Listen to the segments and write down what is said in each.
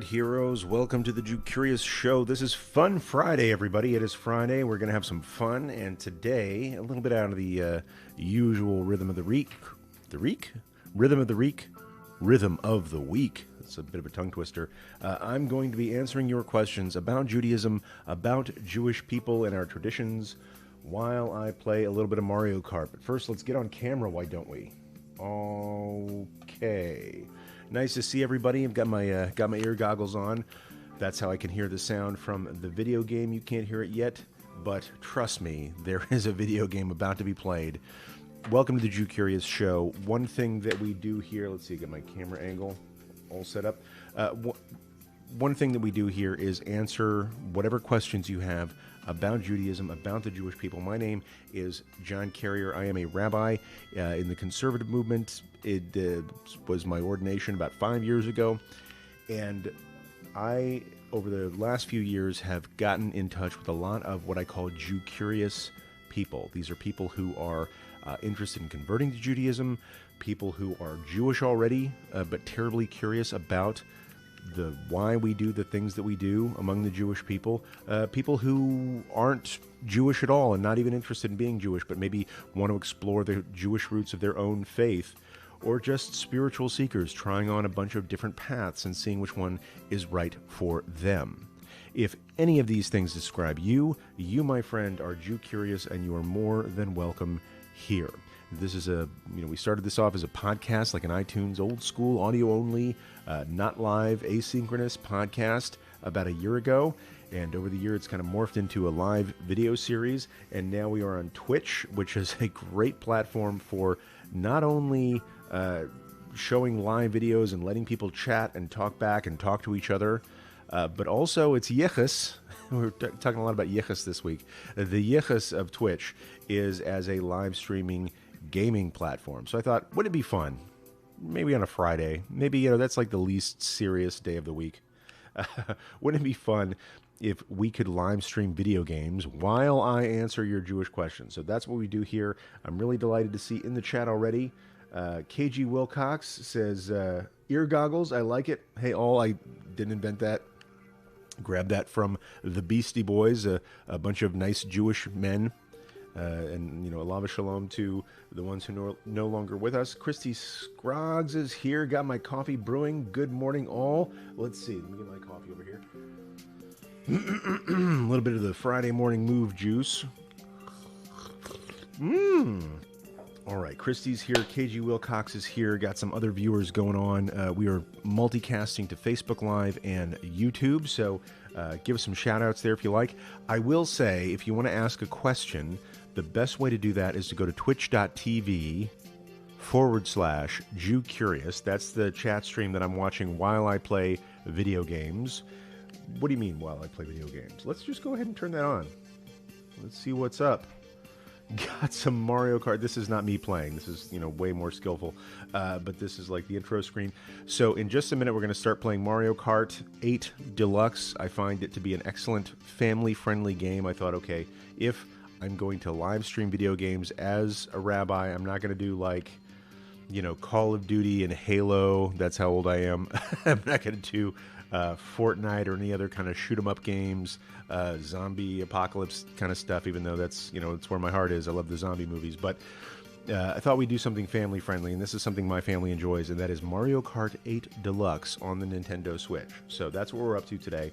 Heroes, welcome to the Jewcurious show. This is Fun Friday, everybody. It is Friday. We're going to have some fun, and today, a little bit out of the usual rhythm of the week. Rhythm of the week. It's a bit of a tongue twister. I'm going to be answering your questions about Judaism, about Jewish people and our traditions, while I play a little bit of Mario Kart. But first, let's get on camera, why don't we? Okay. Nice to see everybody. I've got my ear goggles on. That's how I can hear the sound from the video game. You can't hear it yet, but trust me, there is a video game about to be played. Welcome to the Jewcurious show. One thing that we do here, let's see, get my camera angle all set up. One thing that we do here is answer whatever questions you have about Judaism, about the Jewish people. My name is John Carrier. I am a rabbi in the conservative movement. It was my ordination about 5 years ago, and I, over the last few years, have gotten in touch with a lot of what I call Jewcurious people. These are people who are interested in converting to Judaism, people who are Jewish already, but terribly curious about why we do the things that we do among the Jewish people, people who aren't Jewish at all and not even interested in being Jewish, but maybe want to explore the Jewish roots of their own faith, or just spiritual seekers trying on a bunch of different paths and seeing which one is right for them. If any of these things describe you, my friend, are Jewcurious, and you are more than welcome here. This is we started this off as a podcast, like an iTunes old school audio only, not live, asynchronous podcast. about a year ago. And over the year, it's kind of morphed into a live video series. And now we are on Twitch, which is a great platform for not only showing live videos and letting people chat and talk back and talk to each other, but also it's yichus. We're talking a lot about yichus this week. The yichus of Twitch is as a live streaming gaming platform. So I thought, wouldn't it be fun? Maybe on a Friday. Maybe, that's like the least serious day of the week. Wouldn't it be fun if we could live stream video games while I answer your Jewish questions? So that's what we do here. I'm really delighted to see in the chat already. KG Wilcox says, ear goggles, I like it. Hey, all, I didn't invent that. Grabbed that from the Beastie Boys, a bunch of nice Jewish men. And, alava shalom to the ones who are no longer with us. Christy Scroggs is here. Got my coffee brewing. Good morning, all. Let's see. Let me get my coffee over here. A little bit of the Friday morning move juice. All right, Christy's here. KG Wilcox is here. Got some other viewers going on. We are multicasting to Facebook Live and YouTube, so give us some shout-outs there if you like. I will say, if you want to ask a question, the best way to do that is to go to twitch.tv/Jewcurious. That's the chat stream that I'm watching while I play video games. What do you mean while I play video games? Let's just go ahead and turn that on. Let's see what's up. Got some Mario Kart. This is not me playing. This is, way more skillful. But this is like the intro screen. So in just a minute, we're going to start playing Mario Kart 8 Deluxe. I find it to be an excellent family-friendly game. I thought, okay, if I'm going to live stream video games as a rabbi, I'm not going to do like, Call of Duty and Halo. That's how old I am. I'm not going to do Fortnite or any other kind of shoot 'em up games, zombie apocalypse kind of stuff, even though that's, it's where my heart is. I love the zombie movies. But I thought we'd do something family friendly, and this is something my family enjoys, and that is Mario Kart 8 Deluxe on the Nintendo Switch. So that's what we're up to today.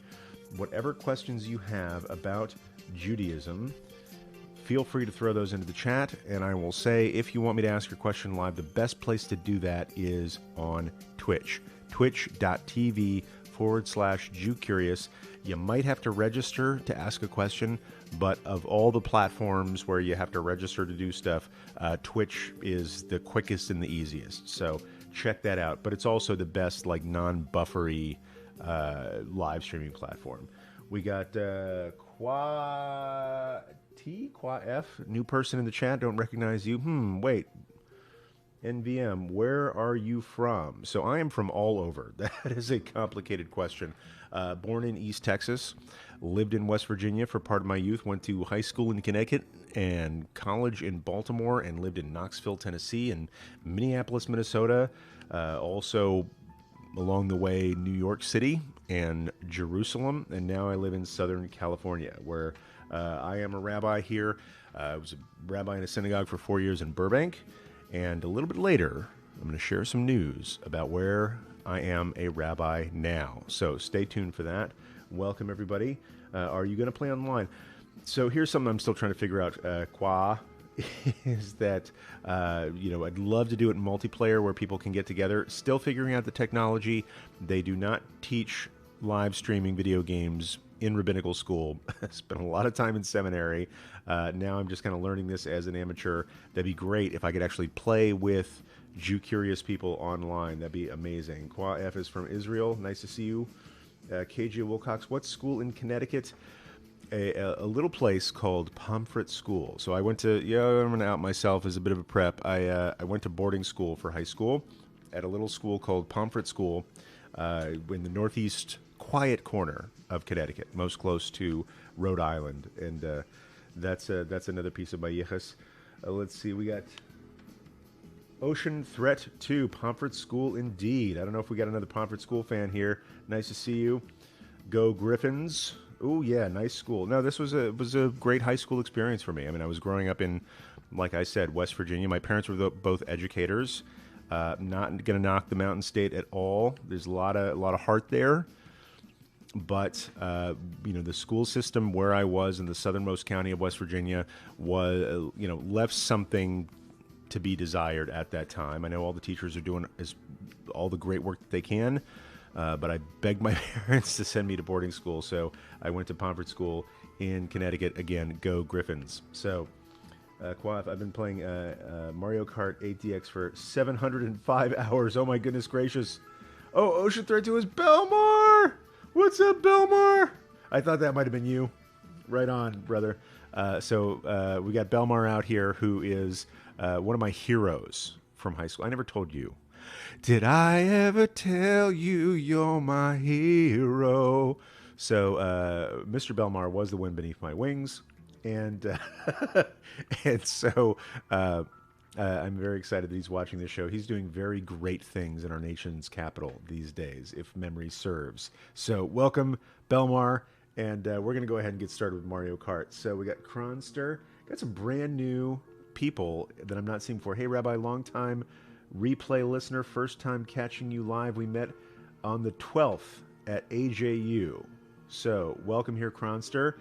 Whatever questions you have about Judaism, feel free to throw those into the chat, and I will say, if you want me to ask your question live, the best place to do that is on Twitch. Twitch.tv/Jewcurious. You might have to register to ask a question, but of all the platforms where you have to register to do stuff, Twitch is the quickest and the easiest. So check that out. But it's also the best, like, non-buffery live streaming platform. We got Qua F, new person in the chat. Don't recognize you. Wait. NVM, where are you from? So I am from all over. That is a complicated question. Born in East Texas, lived in West Virginia for part of my youth, went to high school in Connecticut and college in Baltimore, and lived in Knoxville, Tennessee, and Minneapolis, Minnesota. Also, along the way, New York City and Jerusalem, and now I live in Southern California, where I am a rabbi here. I was a rabbi in a synagogue for 4 years in Burbank. And a little bit later, I'm going to share some news about where I am a rabbi now. So stay tuned for that. Welcome, everybody. Are you going to play online? So here's something I'm still trying to figure out. Is that, I'd love to do it in multiplayer where people can get together. Still figuring out the technology. They do not teach live streaming video games in rabbinical school. Spent a lot of time in seminary. Now I'm just kind of learning this as an amateur. That'd be great if I could actually play with Jew-curious people online. That'd be amazing. Qua F is from Israel. Nice to see you. KJ Wilcox, what school in Connecticut? A little place called Pomfret School. So I went to, I'm going to out myself as a bit of a prep. I went to boarding school for high school at a little school called Pomfret School in the northeast quiet corner of Connecticut, most close to Rhode Island, and that's another piece of my yichus. Let's see, we got Ocean Threat 2, Pomfret School indeed. I don't know if we got another Pomfret School fan here. Nice to see you. Go Griffins. Oh yeah, nice school. No, this was a great high school experience for me. I mean, I was growing up in, like I said, West Virginia. My parents were both educators. Not going to knock the Mountain State at all. There's a lot of heart there. But, the school system where I was in the southernmost county of West Virginia was, left something to be desired at that time. I know all the teachers are doing all the great work that they can, but I begged my parents to send me to boarding school, so I went to Pomfret School in Connecticut. Again, go Griffins. So, Quaff, I've been playing Mario Kart 8DX for 705 hours. Oh my goodness gracious. Oh, Ocean Thread 2 is Belmar! What's up, Belmar? I thought that might have been you. Right on, brother. So we got Belmar out here, who is one of my heroes from high school. I never told you. Did I ever tell you you're my hero? So Mr. Belmar was the wind beneath my wings. And and so I'm very excited that he's watching this show. He's doing very great things in our nation's capital these days, if memory serves. So welcome, Belmar. And we're going to go ahead and get started with Mario Kart. So we got Kronster. Got some brand new people that I'm not seeing before. Hey, Rabbi, long-time replay listener, first time catching you live. We met on the 12th at AJU. So welcome here, Kronster.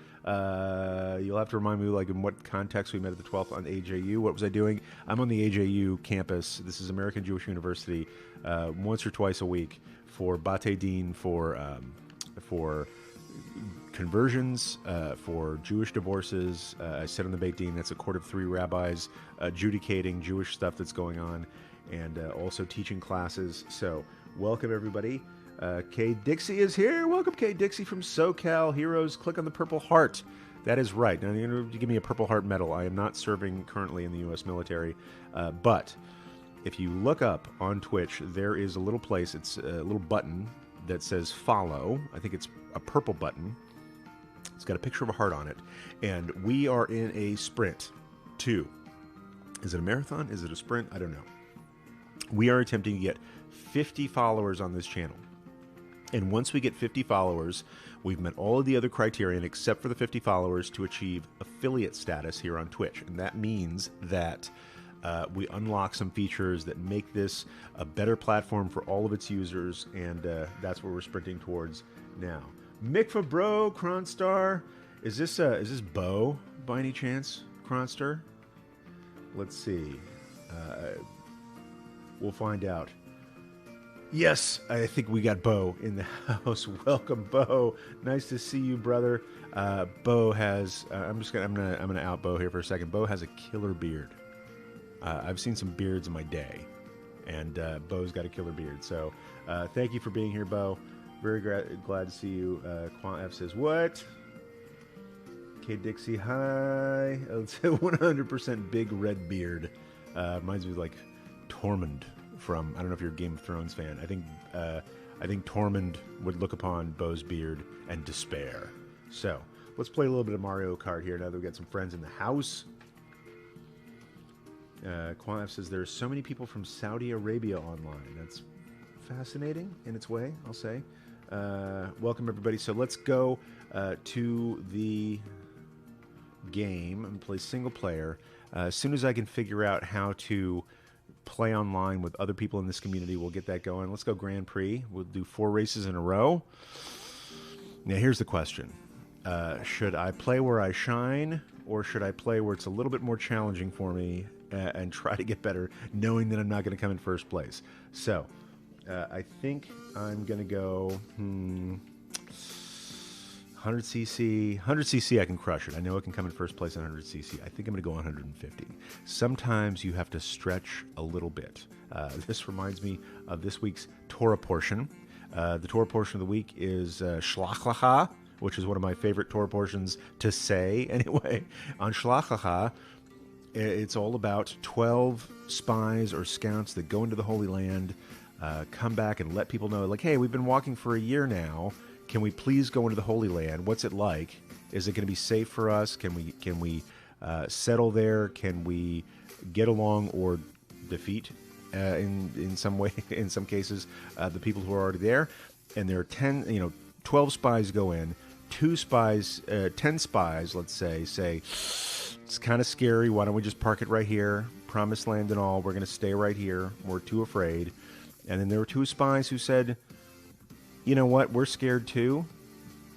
You'll have to remind me, like, in what context we met at the 12th on AJU. What was I doing? I'm on the AJU campus. This is American Jewish University, once or twice a week for Bate Din, for conversions, for Jewish divorces. I sit on the Beit Din. That's a court of three rabbis adjudicating Jewish stuff that's going on, and also teaching classes. So welcome, everybody. Kay Dixie is here. Welcome, Kay Dixie from SoCal Heroes. Click on the Purple Heart. That is right. Now, you're going to give me a Purple Heart medal. I am not serving currently in the U.S. military, but if you look up on Twitch, there is a little place. It's a little button that says follow. I think it's a purple button. It's got a picture of a heart on it. And we are in a sprint to, is it a marathon? Is it a sprint? I don't know. We are attempting to get 50 followers on this channel. And once we get 50 followers, we've met all of the other criterion except for the 50 followers to achieve affiliate status here on Twitch. And that means that we unlock some features that make this a better platform for all of its users, and that's what we're sprinting towards now. Mikva Bro, Kronstar, is this Bo by any chance, Kronster? Let's see. We'll find out. Yes, I think we got Bo in the house. Welcome, Bo. Nice to see you, brother. Bo has. I'm gonna out Bo here for a second. Bo has a killer beard. I've seen some beards in my day, and Bo's got a killer beard. So thank you for being here, Bo. Very glad to see you. Quant F says, what? K Dixie, hi. It's 100% big red beard. Reminds me of like Tormund from, I don't know if you're a Game of Thrones fan. I think Tormund would look upon Bo's beard and despair. So let's play a little bit of Mario Kart here now that we've got some friends in the house. Quantf says there's so many people from Saudi Arabia online. That's fascinating in its way, I'll say. Welcome, everybody. So let's go to the game and play single player. As soon as I can figure out how to play online with other people in this community, we'll get that going. Let's go Grand Prix. We'll do 4 races in a row. Now, here's the question. Should I play where I shine, or should I play where it's a little bit more challenging for me and try to get better, knowing that I'm not going to come in first place? So, I think I'm going to go 100cc. 100cc, I can crush it. I know I can come in first place on 100cc. I think I'm going to go 150. Sometimes you have to stretch a little bit. This reminds me of this week's Torah portion. The Torah portion of the week is Shlach Lacha, which is one of my favorite Torah portions to say. Anyway, on Shlach Lacha, it's all about 12 spies or scouts that go into the Holy Land, come back and let people know, like, hey, we've been walking for a year now. Can we please go into the Holy Land? What's it like? Is it going to be safe for us? Can we settle there? Can we get along or defeat in some way, in some cases, the people who are already there? And there are 12 spies go in. 10 spies, let's say it's kind of scary. Why don't we just park it right here? Promised land and all. We're going to stay right here. We're too afraid. And then there were 2 spies who said, you know what? We're scared too,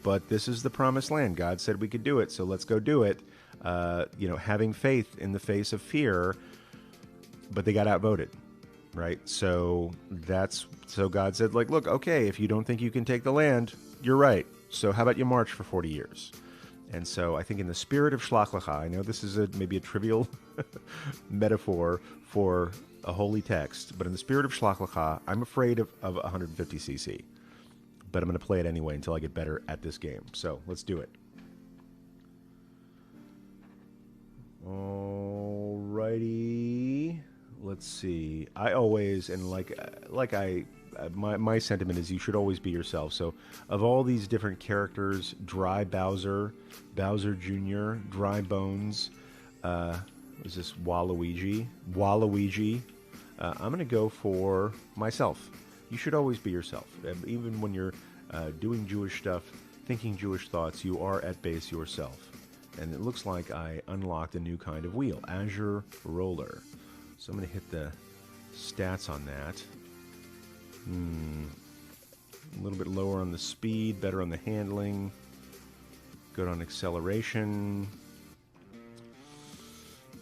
but this is the promised land. God said we could do it, so let's go do it. Having faith in the face of fear, but they got outvoted. right? So God said, like, look, okay, if you don't think you can take the land, you're right. So how about you march for 40 years? And so I think in the spirit of Shlach Lecha, I know this is maybe a trivial metaphor for a holy text, but in the spirit of Shlach Lecha, I'm afraid of 150cc. But I'm going to play it anyway until I get better at this game. So let's do it. Alrighty. Let's see. I always, and my sentiment is you should always be yourself. So of all these different characters, Dry Bowser, Bowser Jr., Dry Bones, is this Waluigi? I'm going to go for myself. You should always be yourself. Even when you're doing Jewish stuff, thinking Jewish thoughts, you are at base yourself. And it looks like I unlocked a new kind of wheel, Azure Roller. So I'm going to hit the stats on that. A little bit lower on the speed, better on the handling, good on acceleration.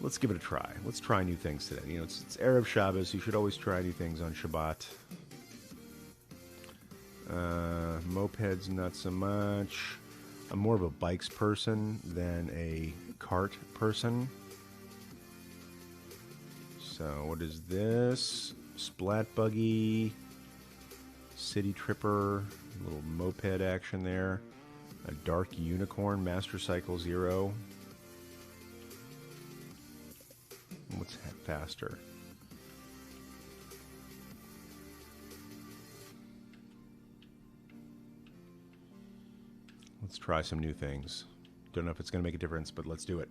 Let's give it a try. Let's try new things today. You know, it's Erev Shabbos. You should always try new things on Shabbat. Mopeds, not so much. I'm more of a bikes person than a kart person. So what is this? Splat buggy, city tripper, little moped action there. A dark unicorn, Master Cycle Zero. What's faster? Let's try some new things. Don't know if it's going to make a difference, but let's do it.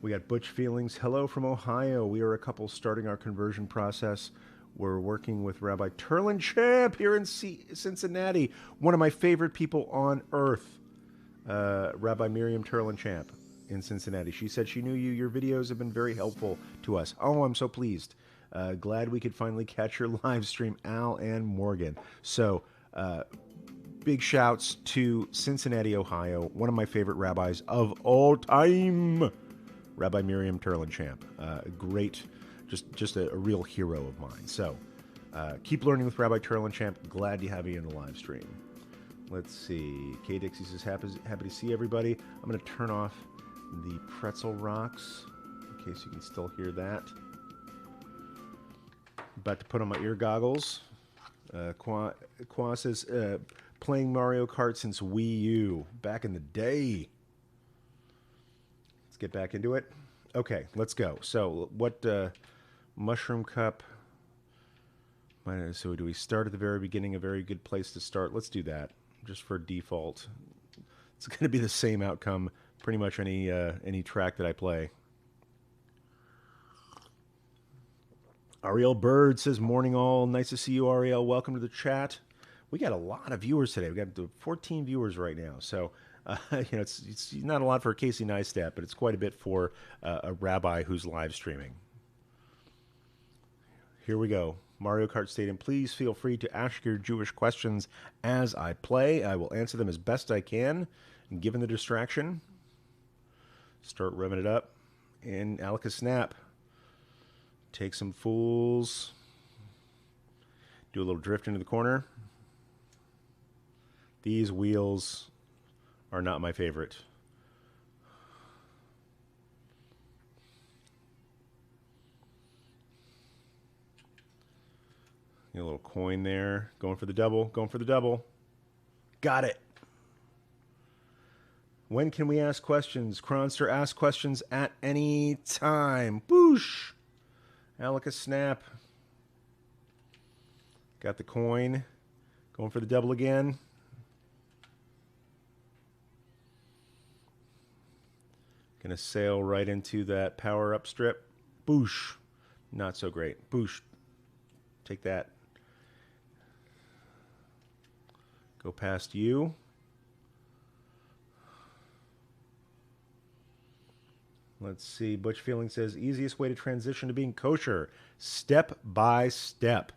We got Butch Feelings. Hello from Ohio. We are a couple starting our conversion process. We're working with Rabbi Turlin Champ here in Cincinnati. One of my favorite people on earth. Rabbi Miriam Turlin Champ in Cincinnati. She said she knew you. Your videos have been very helpful to us. Oh, I'm so pleased. Glad we could finally catch your live stream, Al and Morgan. So, big shouts to Cincinnati, Ohio. One of my favorite rabbis of all time. Rabbi Miriam Turlin Champ. Great, just a real hero of mine. So, keep learning with Rabbi Turlin Champ. Glad to have you in the live stream. Let's see. K Dixie says, happy to see everybody. I'm going to turn off the pretzel rocks in case you can still hear that. About to put on my ear goggles. Kwa says, playing Mario Kart since Wii U. Back in the day. Let's get back into it. Okay, let's go. So, what Mushroom Cup? So, do we start at the very beginning? A very good place to start. Let's do that, just for default. It's going to be the same outcome, pretty much any track that I play. Ariel Bird says, morning all. Nice to see you, Ariel. Welcome to the chat. We got a lot of viewers today. We got 14 viewers right now. So, it's not a lot for Casey Neistat, but it's quite a bit for a rabbi who's live streaming. Here we go. Mario Kart Stadium. Please feel free to ask your Jewish questions as I play. I will answer them as best I can, given the distraction. Start revving it up. And Alaka Snap. Take some fools. Do a little drift into the corner. These wheels are not my favorite. Get a little coin there. Going for the double. Going for the double. Got it. When can we ask questions? Kronster, ask questions at any time. Boosh. Alaka Snap. Got the coin. Going for the double again. Gonna sail right into that power-up strip. Boosh. Not so great. Boosh. Take that. Go past you. Let's see. Butch Feeling says, easiest way to transition to being kosher. Step by step.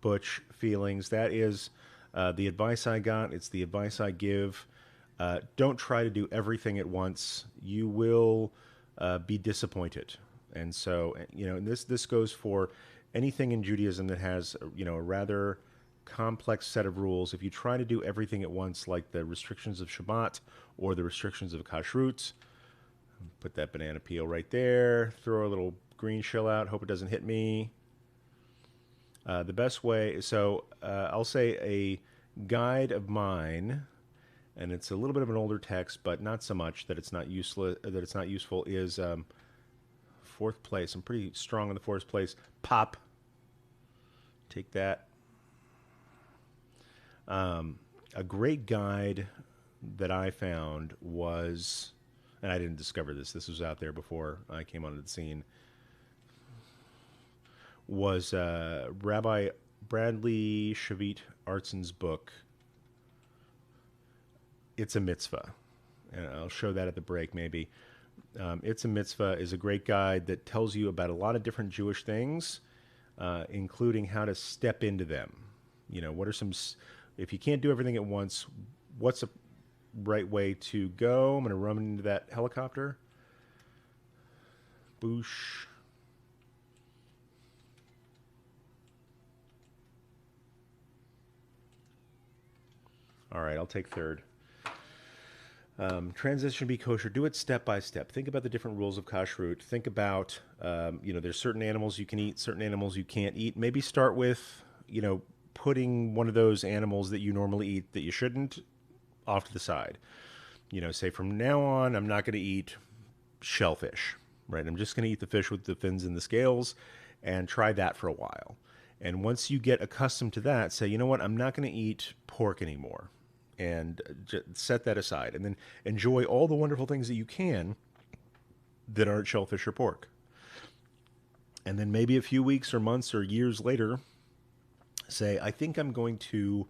Butch Feelings. That is the advice I got. It's the advice I give. Don't try to do everything at once. You will be disappointed. And so, this goes for anything in Judaism that has, a rather complex set of rules. If you try to do everything at once, like the restrictions of Shabbat or the restrictions of Kashrut, put that banana peel right there, throw a little green shell out, hope it doesn't hit me. The best way, so I'll say a guide of mine, and it's a little bit of an older text, but not so much that it's not useless. That it's not useful is fourth place. I'm pretty strong in the fourth place. Pop. Take that. A great guide that I found was, and I didn't discover this. This was out there before I came onto the scene. Was Rabbi Bradley Shavit Artson's book, It's a Mitzvah. And I'll show that at the break maybe. It's a Mitzvah is a great guide that tells you about a lot of different Jewish things, including how to step into them. What are some, if you can't do everything at once, what's a right way to go? I'm going to run into that helicopter. Boosh. All right, I'll take third. Transition be kosher. Do it step by step. Think about the different rules of kashrut. Think about, there's certain animals you can eat, certain animals you can't eat. Maybe start with, putting one of those animals that you normally eat that you shouldn't off to the side. Say from now on, I'm not going to eat shellfish, right? I'm just going to eat the fish with the fins and the scales and try that for a while. And once you get accustomed to that, say, you know what, I'm not going to eat pork anymore. And set that aside, and then enjoy all the wonderful things that you can that aren't shellfish or pork. And then maybe a few weeks or months or years later, say, I think I'm going to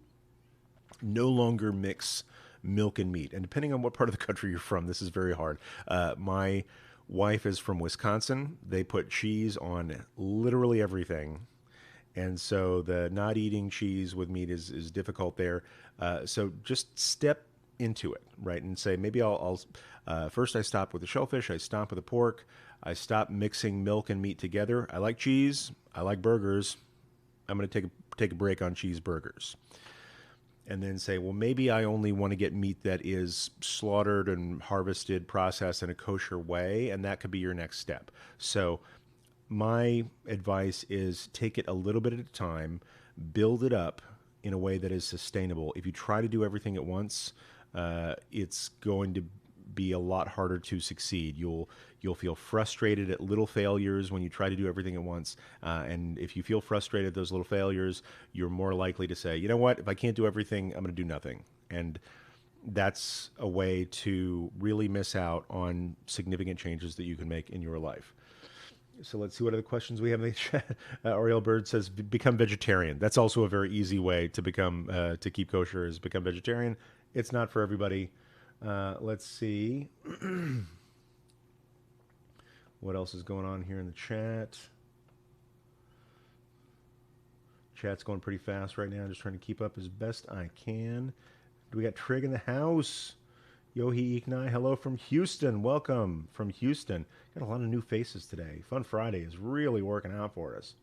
no longer mix milk and meat. And depending on what part of the country you're from, this is very hard. My wife is from Wisconsin. They put cheese on literally everything. And so the not eating cheese with meat is difficult there. So just step into it, right? And say, maybe I'll first I stop with the shellfish, I stop with the pork, I stop mixing milk and meat together. I like cheese, I like burgers. I'm going to take a break on cheeseburgers. And then say, well, maybe I only want to get meat that is slaughtered and harvested, processed in a kosher way, and that could be your next step. So my advice is take it a little bit at a time, build it up in a way that is sustainable. If you try to do everything at once, it's going to be a lot harder to succeed. You'll feel frustrated at little failures when you try to do everything at once. And if you feel frustrated at those little failures, you're more likely to say, you know what, if I can't do everything, I'm going to do nothing. And that's a way to really miss out on significant changes that you can make in your life. So let's see what other questions we have in the chat. Oriel Bird says, become vegetarian. That's also a very easy way to become, to keep kosher, is become vegetarian. It's not for everybody. Let's see. What else is going on here in the chat? Chat's going pretty fast right now. I'm just trying to keep up as best I can. Do we got Trig in the house? Yohi Iknai, hello from Houston. Welcome from Houston. Got a lot of new faces today. Fun Friday is really working out for us.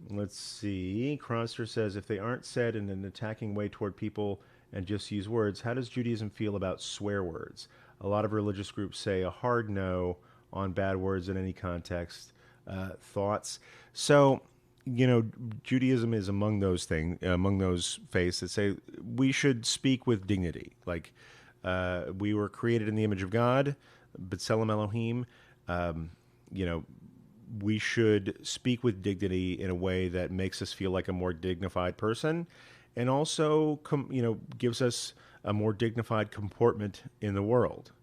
Let's see. Cronster says, if they aren't said in an attacking way toward people and just use words, how does Judaism feel about swear words? A lot of religious groups say a hard no on bad words in any context. Thoughts? So, Judaism is among those things, among those faiths that say we should speak with dignity. Like, we were created in the image of God, B'Tselem Elohim. We should speak with dignity in a way that makes us feel like a more dignified person, and also, gives us a more dignified comportment in the world,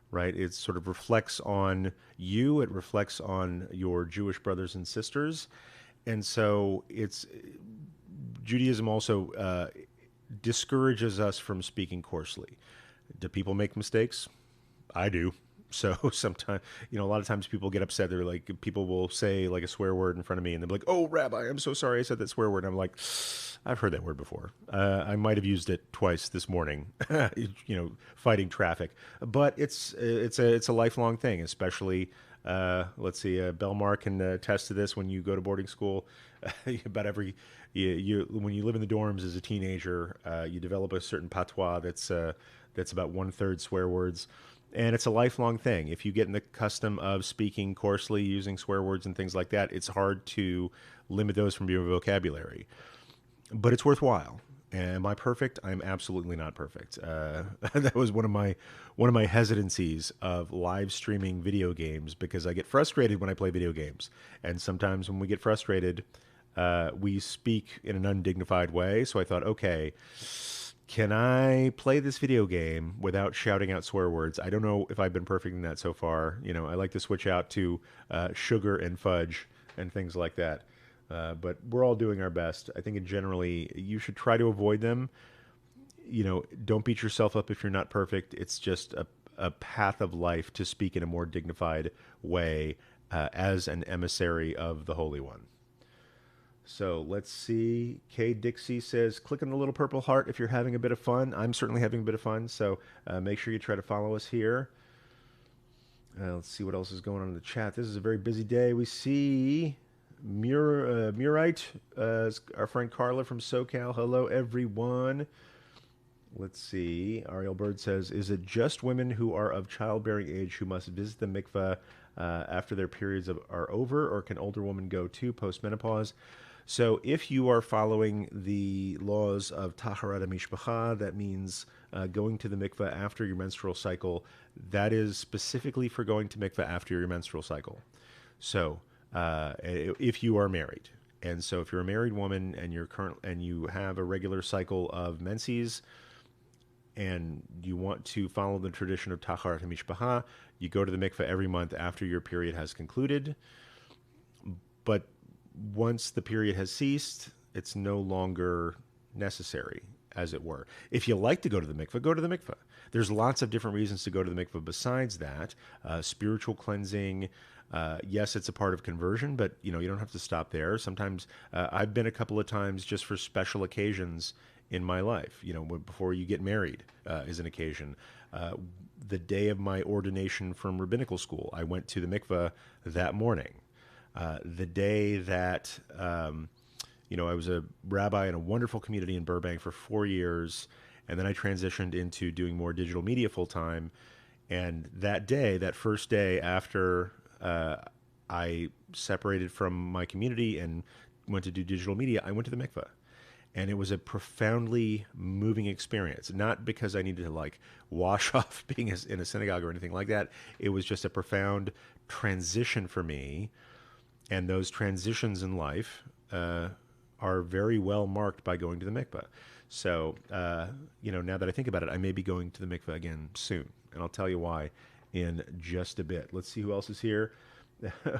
right? It sort of reflects on you. It reflects on your Jewish brothers and sisters. And so Judaism also discourages us from speaking coarsely. Do people make mistakes? I do. So sometimes, a lot of times people get upset. They're like, people will say like a swear word in front of me and they'll be like, oh, Rabbi, I'm so sorry I said that swear word. And I'm like, I've heard that word before. I might have used it twice this morning, fighting traffic. But it's a lifelong thing, especially Let's see, Belmar can attest to this. When you go to boarding school, about every when you live in the dorms as a teenager, you develop a certain patois that's about 1/3 swear words, and it's a lifelong thing. If you get in the custom of speaking coarsely, using swear words and things like that, it's hard to limit those from your vocabulary. But it's worthwhile. Am I perfect? I'm absolutely not perfect. That was one of my hesitancies of live streaming video games, because I get frustrated when I play video games, and sometimes when we get frustrated, we speak in an undignified way. So I thought, okay, can I play this video game without shouting out swear words? I don't know if I've been perfect in that so far. I like to switch out to sugar and fudge and things like that. But we're all doing our best. I think generally you should try to avoid them. Don't beat yourself up if you're not perfect. It's just a path of life to speak in a more dignified way as an emissary of the Holy One. So let's see. Kay Dixie says, click on the little purple heart if you're having a bit of fun. I'm certainly having a bit of fun, so make sure you try to follow us here. Let's see what else is going on in the chat. This is a very busy day. We see Murite, our friend Carla from SoCal. Hello, everyone. Let's see. Ariel Bird says, is it just women who are of childbearing age who must visit the mikveh after their periods are over, or can older women go too post-menopause? So if you are following the laws of Taharat HaMishpacha, that means going to the mikveh after your menstrual cycle. That is specifically for going to mikveh after your menstrual cycle. So if you are married. And so if you're a married woman and you have a regular cycle of menses, and you want to follow the tradition of Taharat HaMishpacha, you go to the mikveh every month after your period has concluded. But once the period has ceased, it's no longer necessary, as it were. If you like to go to the mikveh, go to the mikveh. There's lots of different reasons to go to the mikveh besides that. Spiritual cleansing. Yes, it's a part of conversion, but you don't have to stop there. Sometimes I've been a couple of times just for special occasions in my life. Before you get married is an occasion. The day of my ordination from rabbinical school, I went to the mikveh that morning. The day that I was a rabbi in a wonderful community in Burbank for 4 years, and then I transitioned into doing more digital media full time. And that first day after I separated from my community and went to do digital media, I went to the mikveh. And it was a profoundly moving experience. Not because I needed to wash off being in a synagogue or anything like that. It was just a profound transition for me. And those transitions in life are very well marked by going to the mikveh. So, now that I think about it, I may be going to the mikveh again soon. And I'll tell you why in just a bit. Let's see who else is here.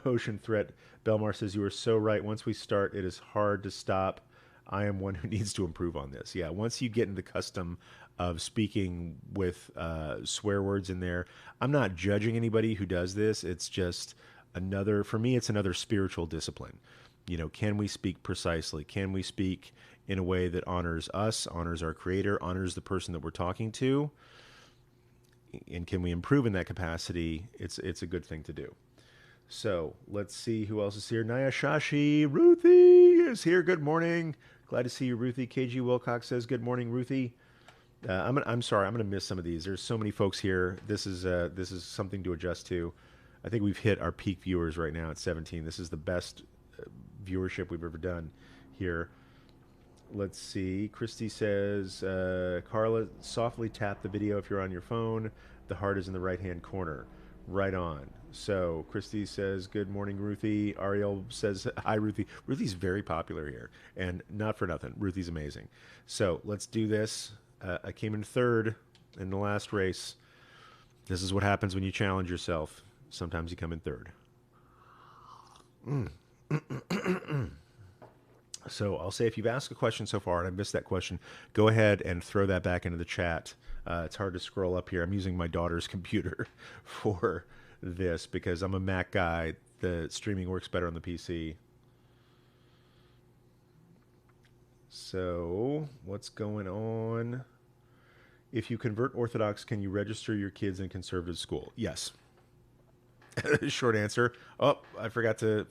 Ocean Threat. Belmar says, you are so right. Once we start, it is hard to stop. I am one who needs to improve on this. Yeah, once you get in the custom of speaking with swear words in there, I'm not judging anybody who does this. It's just for me, it's another spiritual discipline. Can we speak precisely? Can we speak in a way that honors us, honors our Creator, honors the person that we're talking to? And can we improve in that capacity? It's a good thing to do. So let's see who else is here. Naya Shashi, Ruthie is here. Good morning. Glad to see you, Ruthie. KG Wilcox says, good morning, Ruthie. I'm sorry, I'm going to miss some of these. There's so many folks here. This is something to adjust to. I think we've hit our peak viewers right now at 17. This is the best viewership we've ever done here. Let's see. Christy says, Carla, softly tap the video if you're on your phone. The heart is in the right-hand corner. Right on. So Christy says, good morning, Ruthie. Ariel says, hi, Ruthie. Ruthie's very popular here, and not for nothing. Ruthie's amazing. So let's do this. I came in third in the last race. This is what happens when you challenge yourself. Sometimes you come in third. So I'll say, if you've asked a question so far and I missed that question, go ahead and throw that back into the chat. It's hard to scroll up here. I'm using my daughter's computer for this because I'm a Mac guy. The streaming works better on the PC. So what's going on? If you convert Orthodox, can you register your kids in conservative school? Yes. Short answer. Oh, I forgot to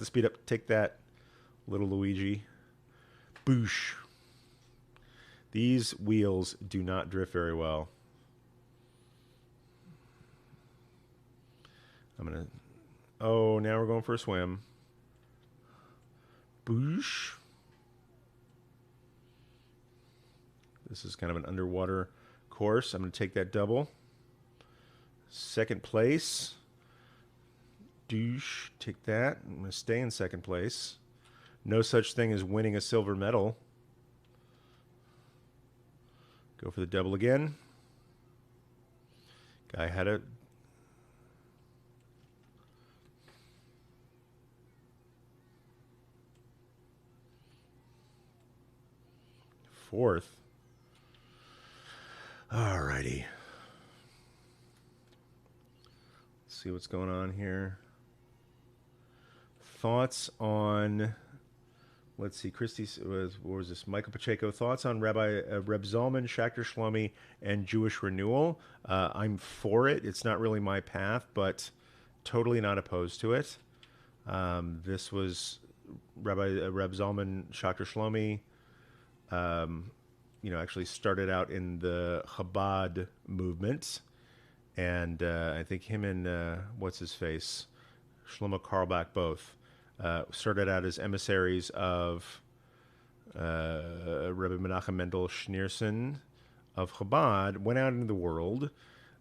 speed up. Take that, little Luigi. Boosh. These wheels do not drift very well. I'm gonna. Oh, now we're going for a swim. Boosh. This is kind of an underwater course. I'm going to take that double. Second place. Douche. Take that. I'm going to stay in second place. No such thing as winning a silver medal. Go for the double again. Guy had a... fourth. Alrighty. Let's see what's going on here. Thoughts on... Let's see, Christy, what was this? Michael Pacheco, thoughts on Reb Zalman, Shachter Shlomi, and Jewish renewal. I'm for it. It's not really my path, but totally not opposed to it. This was Reb Zalman, Shachter Shlomi, actually started out in the Chabad movement. And I think him and, what's his face? Shlomo Carlebach both. Started out as emissaries of Rabbi Menachem Mendel Schneerson of Chabad, went out into the world,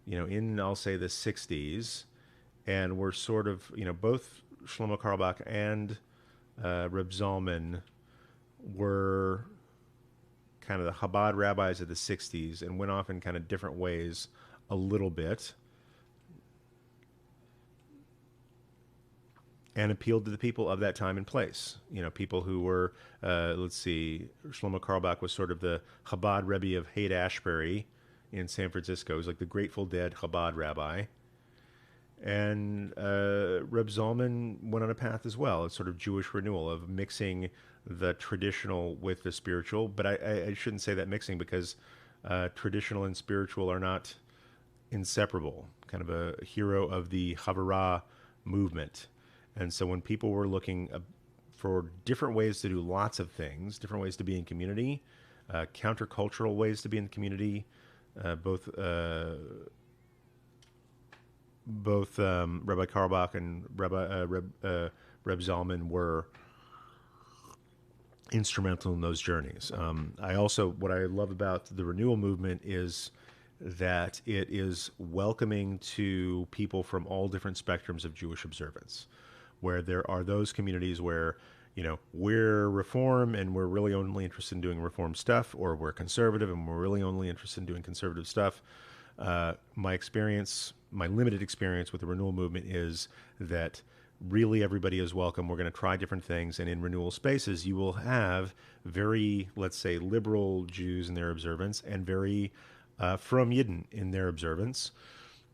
in, I'll say, the 60s, and were sort of, both Shlomo Carlebach and Reb Zalman were kind of the Chabad rabbis of the 60s and went off in kind of different ways a little bit. And appealed to the people of that time and place. People who were, let's see, Shlomo Carlebach was sort of the Chabad Rebbe of Haight-Ashbury in San Francisco. He was like the Grateful Dead Chabad rabbi. And Reb Zalman went on a path as well. It's sort of Jewish renewal of mixing the traditional with the spiritual. But I shouldn't say that mixing, because traditional and spiritual are not inseparable. Kind of a hero of the Havurah movement. And so when people were looking for different ways to do lots of things, different ways to be in community, countercultural ways to be in the community, both Rabbi Carlebach and Reb Zalman were instrumental in those journeys. What I love about the renewal movement is that it is welcoming to people from all different spectrums of Jewish observance, where there are those communities where, we're Reform and we're really only interested in doing Reform stuff, or we're conservative and we're really only interested in doing conservative stuff. My limited experience with the renewal movement is that really everybody is welcome. We're going to try different things. And in renewal spaces, you will have very, let's say, liberal Jews in their observance and very from Yidden in their observance.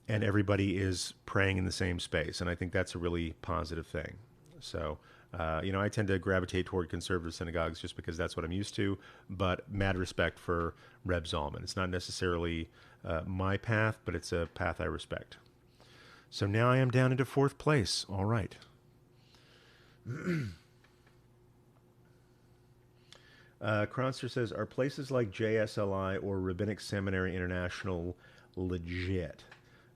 And everybody is praying in the same space. And I think that's a really positive thing. So, I tend to gravitate toward conservative synagogues just because that's what I'm used to, but mad respect for Reb Zalman. It's not necessarily my path, but it's a path I respect. So now I am down into fourth place. All right. Kronster says, are places like JSLI or Rabbinic Seminary International legit?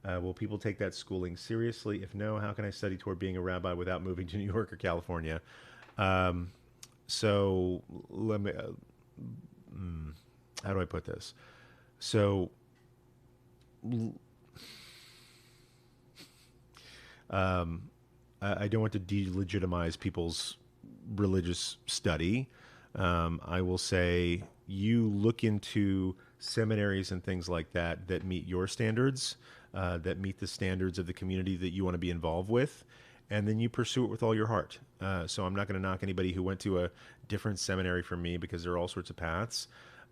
Will people take that schooling seriously? If no, how can I study toward being a rabbi without moving to New York or California? So let me, how do I put this? So I don't want to delegitimize people's religious study. I will say you look into seminaries and things like that that meet your standards, that meet the standards of the community that you want to be involved with, and then you pursue it with all your heart. So I'm not going to knock anybody who went to a different seminary from me, because there are all sorts of paths.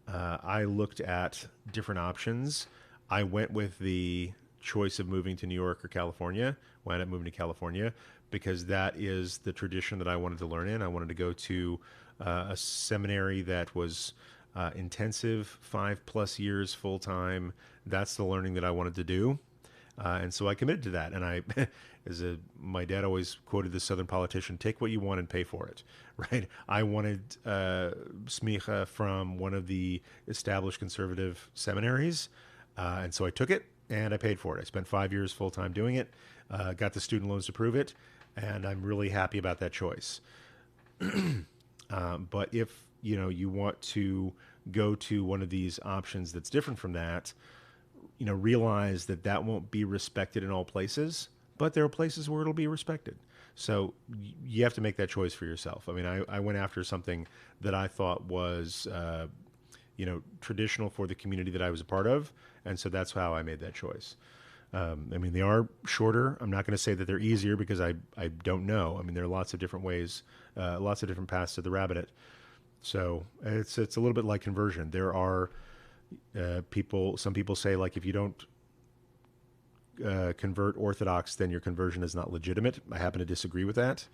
I looked at different options. I went with the choice of moving to New York or California. Wound up moving to California because that is the tradition that I wanted to learn in. I wanted to go to a seminary that was intensive, 5+ years full time. That's the learning that I wanted to do. And so I committed to that. And I, my dad always quoted this Southern politician: "Take what you want and pay for it." Right? I wanted smicha from one of the established conservative seminaries, and so I took it and I paid for it. I spent 5 years full time doing it, got the student loans to prove it, and I'm really happy about that choice. But if you want to go to one of these options that's different from that, realize that that won't be respected in all places, but there are places where it'll be respected. So you have to make that choice for yourself. I mean, I went after something that I thought was, traditional for the community that I was a part of, and so that's how I made that choice. I mean, they are shorter. I'm not going to say that they're easier because I don't know. I mean, there are lots of different ways, lots of different paths to the rabbit. So it's a little bit like conversion. There are some people say, like, if you don't convert Orthodox, then your conversion is not legitimate. I happen to disagree with that.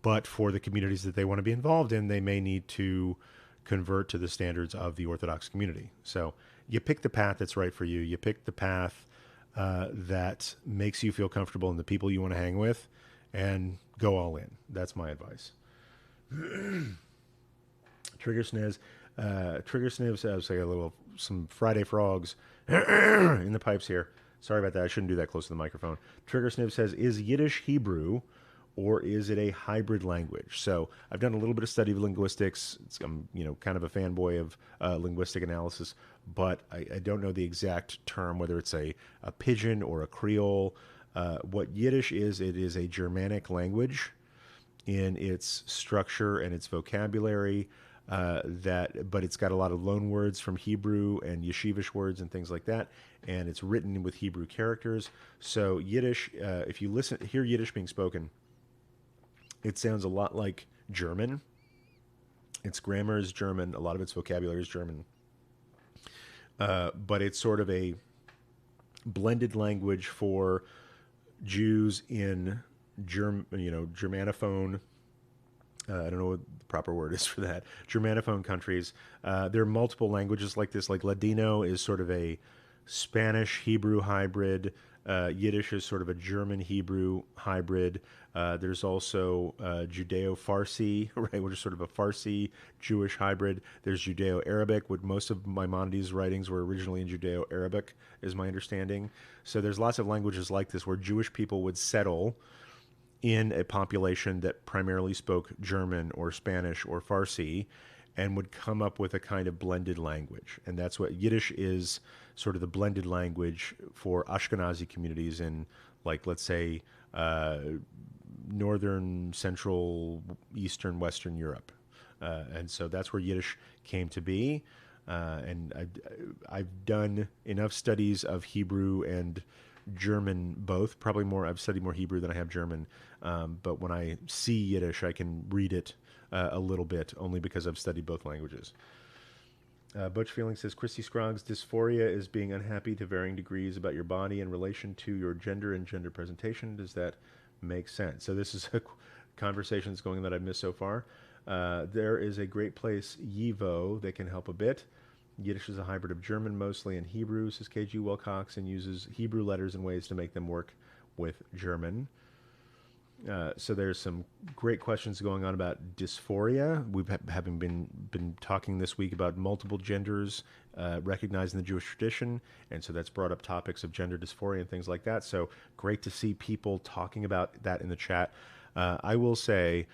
But for the communities that they want to be involved in, they may need to convert to the standards of the Orthodox community. So you pick the path that's right for you. You pick the path that makes you feel comfortable and the people you want to hang with, and go all in. That's my advice. Trigger Sniz. Trigger Sniz has like some Friday frogs in the pipes here. Sorry about that. I shouldn't do that close to the microphone. Trigger Sniv says, is Yiddish Hebrew, or is it a hybrid language? So I've done a little bit of study of linguistics. I'm kind of a fanboy of linguistic analysis, but I don't know the exact term, whether it's a pidgin or a Creole. What Yiddish is, it is a Germanic language in its structure and its vocabulary. But it's got a lot of loan words from Hebrew and yeshivish words and things like that, and it's written with Hebrew characters. So Yiddish, if you hear Yiddish being spoken, it sounds a lot like German. Its grammar is German, a lot of its vocabulary is German, but it's sort of a blended language for Jews in Germanophone. I don't know what the proper word is for that. Germanophone countries. There are multiple languages like this. Like Ladino is sort of a Spanish-Hebrew hybrid. Yiddish is sort of a German-Hebrew hybrid. There's also Judeo-Farsi, right, which is sort of a Farsi-Jewish hybrid. There's Judeo-Arabic, which most of Maimonides' writings were originally in Judeo-Arabic, is my understanding. So there's lots of languages like this where Jewish people would settle in a population that primarily spoke German or Spanish or Farsi, and would come up with a kind of blended language. And that's what Yiddish is, sort of the blended language for Ashkenazi communities in, like, let's say, northern, central, eastern, western Europe. And so that's where Yiddish came to be. And I've done enough studies of Hebrew and German both. Probably more, I've studied more Hebrew than I have German. But when I see Yiddish, I can read it a little bit, only because I've studied both languages. Butch Feeling says, Christy Scroggs, dysphoria is being unhappy to varying degrees about your body in relation to your gender and gender presentation. Does that make sense? So this is a conversation that's going on that I've missed so far. There is a great place, Yivo, that can help a bit. Yiddish is a hybrid of German mostly and Hebrew, says KG Wilcox, and uses Hebrew letters and ways to make them work with German. So there's some great questions going on about dysphoria. We've having been talking this week about multiple genders recognized in the Jewish tradition, and so that's brought up topics of gender dysphoria and things like that. So great to see people talking about that in the chat. I will say,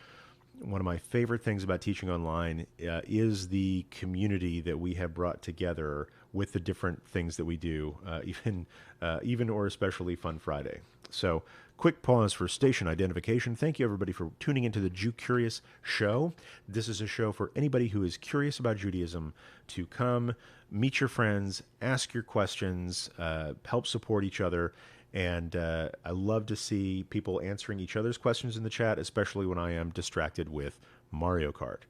one of my favorite things about teaching online is the community that we have brought together with the different things that we do, even or especially Fun Friday. So quick pause for station identification. Thank you, everybody, for tuning into the Jewcurious show. This is a show for anybody who is curious about Judaism to come, meet your friends, ask your questions, help support each other. And I love to see people answering each other's questions in the chat, especially when I am distracted with Mario Kart.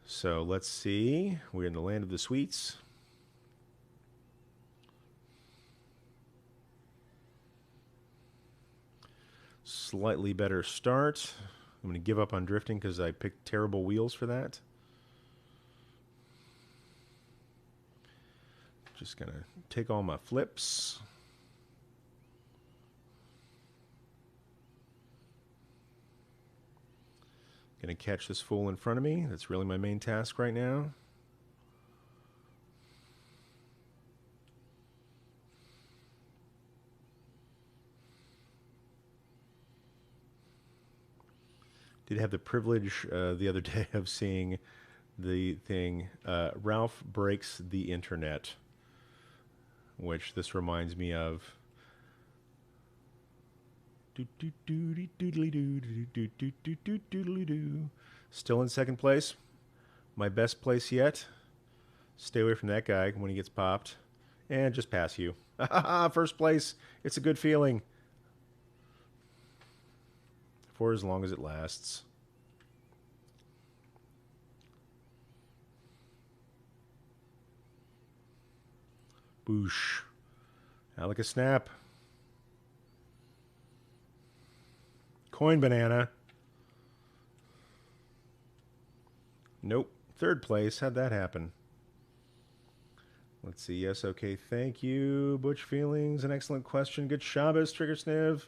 So let's see. We're in the land of the sweets. Slightly better start. I'm going to give up on drifting because I picked terrible wheels for that. Just going to take all my flips. Gonna catch this fool in front of me. That's really my main task right now. Did have the privilege the other day of seeing the thing, Ralph Breaks the Internet, which this reminds me of. Still in second place. My best place yet. Stay away from that guy when he gets popped. And just pass you. First place. It's a good feeling. For as long as it lasts. Boosh. Like a snap. Coin banana. Nope. Third place. How'd that happen? Let's see. Yes, okay. Thank you. Butch Feelings. An excellent question. Good Shabbos, Trigger Sniv.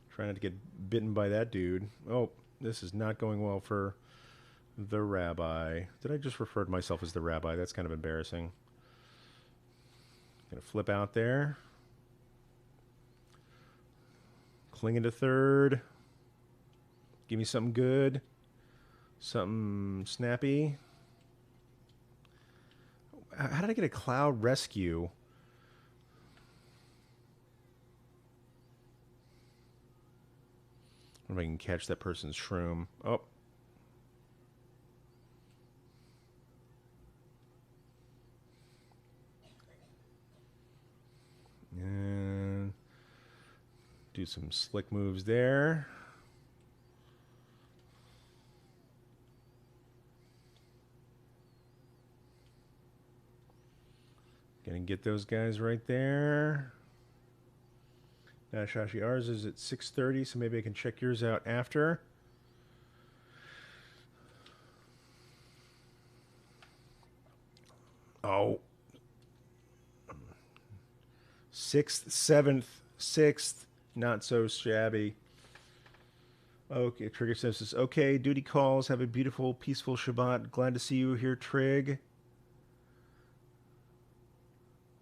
Trying not to get bitten by that dude. Oh, this is not going well for the rabbi. Did I just refer to myself as the rabbi? That's kind of embarrassing. Gonna flip out there. Clinging to third. Give me something good. Something snappy. How did I get a cloud rescue? I wonder if I can catch that person's shroom. Oh. And do some slick moves there. Gonna get those guys right there. Now, Shashi, ours is at 6:30, so maybe I can check yours out after. Oh. 6th, 7th, 6th. Not so shabby. Okay, Trigger says, okay, duty calls. Have a beautiful, peaceful Shabbat. Glad to see you here, Trig.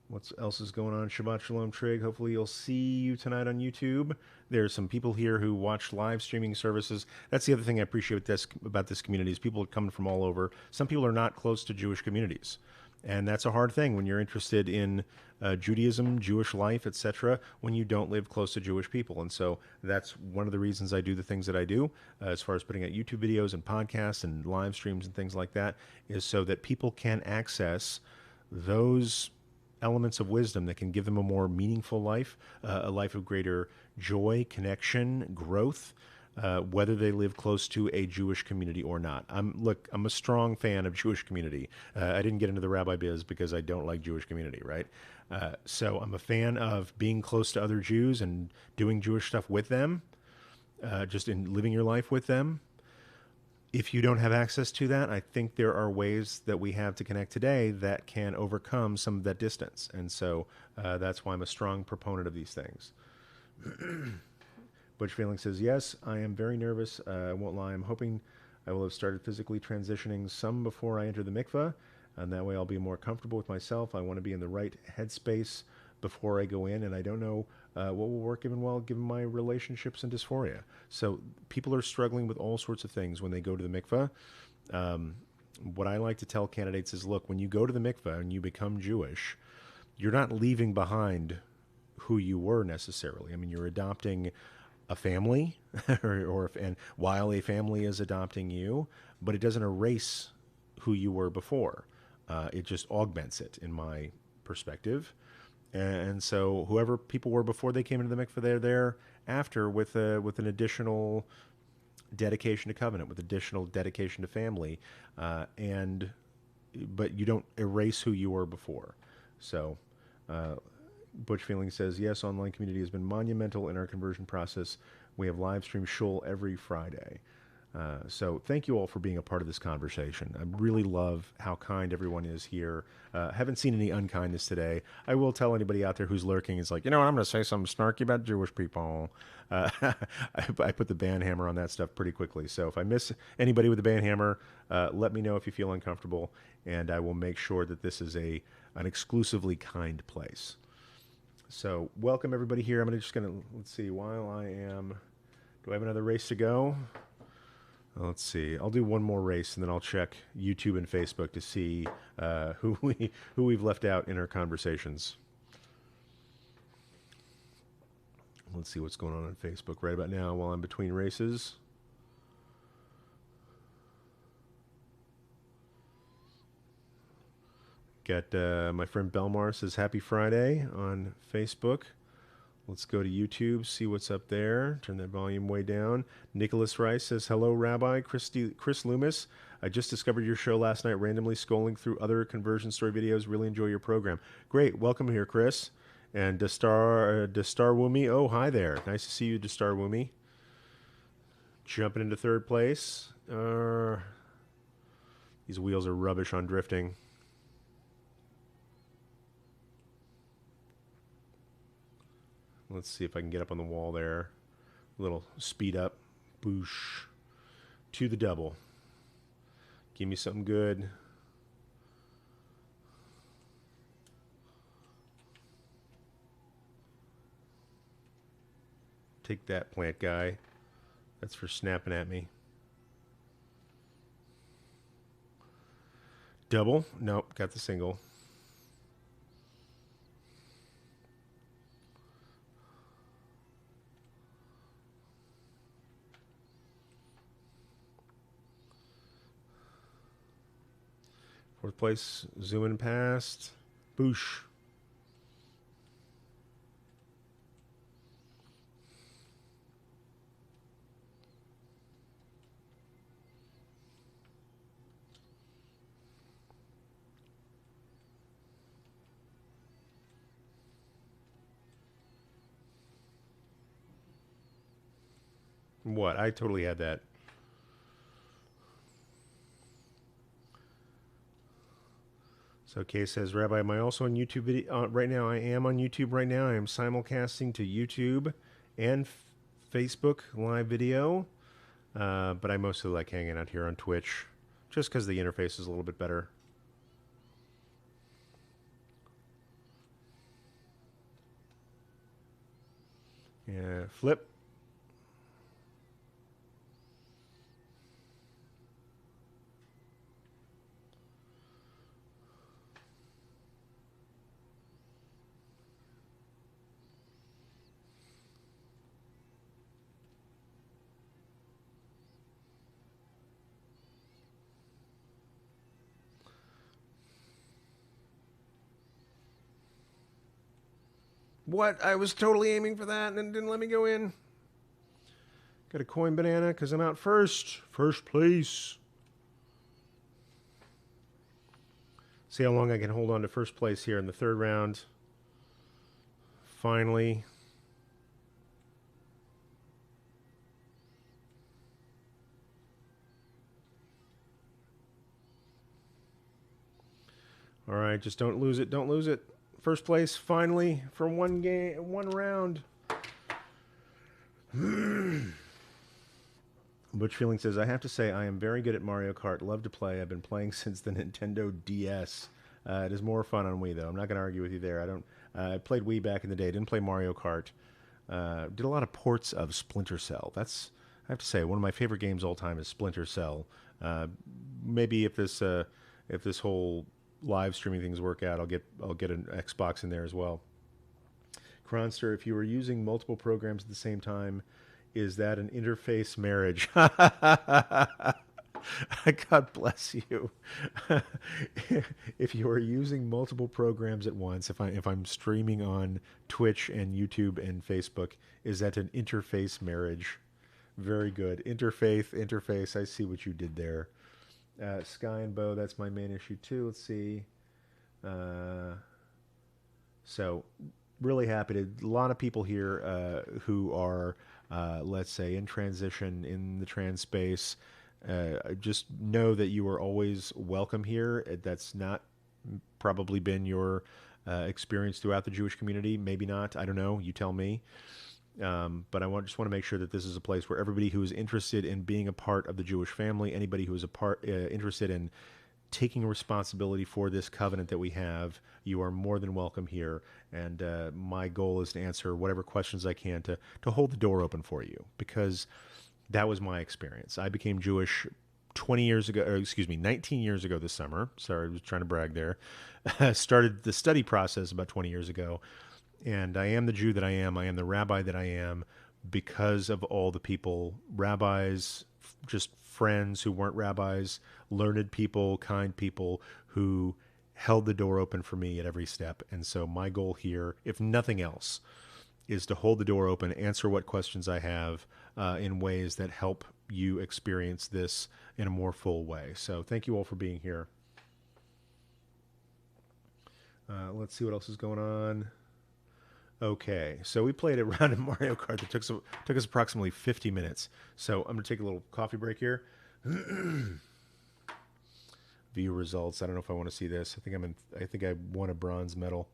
What else is going on? Shabbat Shalom, Trig. Hopefully you'll see you tonight on YouTube. There's some people here who watch live streaming services. That's the other thing I appreciate about this community is people are coming from all over. Some people are not close to Jewish communities. And that's a hard thing when you're interested in Judaism, Jewish life, etc., when you don't live close to Jewish people. And so that's one of the reasons I do the things that I do, as far as putting out YouTube videos and podcasts and live streams and things like that, is so that people can access those elements of wisdom that can give them a more meaningful life, a life of greater joy, connection, growth, whether they live close to a Jewish community or not. I'm a strong fan of Jewish community. I didn't get into the rabbi biz because I don't like Jewish community, right? So I'm a fan of being close to other Jews and doing Jewish stuff with them, just in living your life with them. If you don't have access to that, I think there are ways that we have to connect today that can overcome some of that distance. And so that's why I'm a strong proponent of these things. Butch Feeling says, yes, I am very nervous. I won't lie. I'm hoping I will have started physically transitioning some before I enter the mikveh, and that way I'll be more comfortable with myself. I want to be in the right headspace before I go in, and I don't know what will work even well given my relationships and dysphoria. So people are struggling with all sorts of things when they go to the mikveh. What I like to tell candidates is, look, when you go to the mikveh and you become Jewish, you're not leaving behind who you were necessarily. I mean, you're adopting a family, and while a family is adopting you, but it doesn't erase who you were before. It just augments it, in my perspective. And so whoever people were before they came into the mikveh, they're there after with an additional dedication to covenant, with additional dedication to family, but you don't erase who you were before. So Butch Feeling says, yes, online community has been monumental in our conversion process. We have live stream shul every Friday. So thank you all for being a part of this conversation. I really love how kind everyone is here. Haven't seen any unkindness today. I will tell anybody out there who's lurking is like, you know what, I'm going to say something snarky about Jewish people. I put the ban hammer on that stuff pretty quickly. So if I miss anybody with the ban hammer, let me know if you feel uncomfortable, and I will make sure that this is an exclusively kind place. So welcome everybody here. Just going to, let's see, while I am, do I have another race to go? Let's see. I'll do one more race, and then I'll check YouTube and Facebook to see who we've left out in our conversations. Let's see what's going on Facebook right about now while I'm between races. Got my friend Belmar says Happy Friday on Facebook. Let's go to YouTube, see what's up there. Turn that volume way down. Nicholas Rice says, hello, Rabbi. Chris Loomis, I just discovered your show last night, randomly scrolling through other conversion story videos. Really enjoy your program. Great. Welcome here, Chris. And Dastar Wumi. Oh, hi there. Nice to see you, Dastar Wumi. Jumping into third place. These wheels are rubbish on drifting. Let's see if I can get up on the wall there. A little speed up. Boosh. To the double. Give me something good. Take that, plant guy. That's for snapping at me. Double. Nope, got the single. Fourth place, zooming past. Boosh. What? I totally had that. So Kay says, Rabbi, am I also on YouTube video right now? I am on YouTube right now. I am simulcasting to YouTube and Facebook live video. But I mostly like hanging out here on Twitch just because the interface is a little bit better. Yeah, flip. What? I was totally aiming for that and it didn't let me go in. Got a coin banana because I'm out first. First place. See how long I can hold on to first place here in the third round. Finally. All right, just don't lose it. Don't lose it. First place, finally, for one game, one round. Butch Feeling says, I have to say I am very good at Mario Kart. Love to play. I've been playing since the Nintendo DS. It is more fun on Wii, though. I'm not going to argue with you there. I played Wii back in the day. Didn't play Mario Kart. Did a lot of ports of Splinter Cell. I have to say, one of my favorite games all time is Splinter Cell. Maybe if this whole live streaming things work out, I'll get an Xbox in there as well. Kronster, if you were using multiple programs at the same time, is that an interface marriage? God bless you. If you are using multiple programs at once, if I'm streaming on Twitch and YouTube and Facebook, is that an interface marriage? Very good. Interface. I see what you did there. Sky and Bow, that's my main issue too. Let's see. So really happy to, a lot of people here who are let's say in transition in the trans space, just know that you are always welcome here. That's not probably been your experience throughout the Jewish community. Maybe not. I don't know. You tell me. But just want to make sure that this is a place where everybody who is interested in being a part of the Jewish family, anybody who is interested in taking responsibility for this covenant that we have, you are more than welcome here. And my goal is to answer whatever questions I can to hold the door open for you, because that was my experience. I became Jewish 20 years ago, or excuse me, 19 years ago this summer. Sorry, I was trying to brag there. Started the study process about 20 years ago. And I am the Jew that I am. I am the rabbi that I am because of all the people, rabbis, just friends who weren't rabbis, learned people, kind people who held the door open for me at every step. And so my goal here, if nothing else, is to hold the door open, answer what questions I have in ways that help you experience this in a more full way. So thank you all for being here. Let's see what else is going on. Okay, so we played a round of Mario Kart that took us approximately 50 minutes. So I'm going to take a little coffee break here. View results. I don't know if I want to see this. I think I won a bronze medal.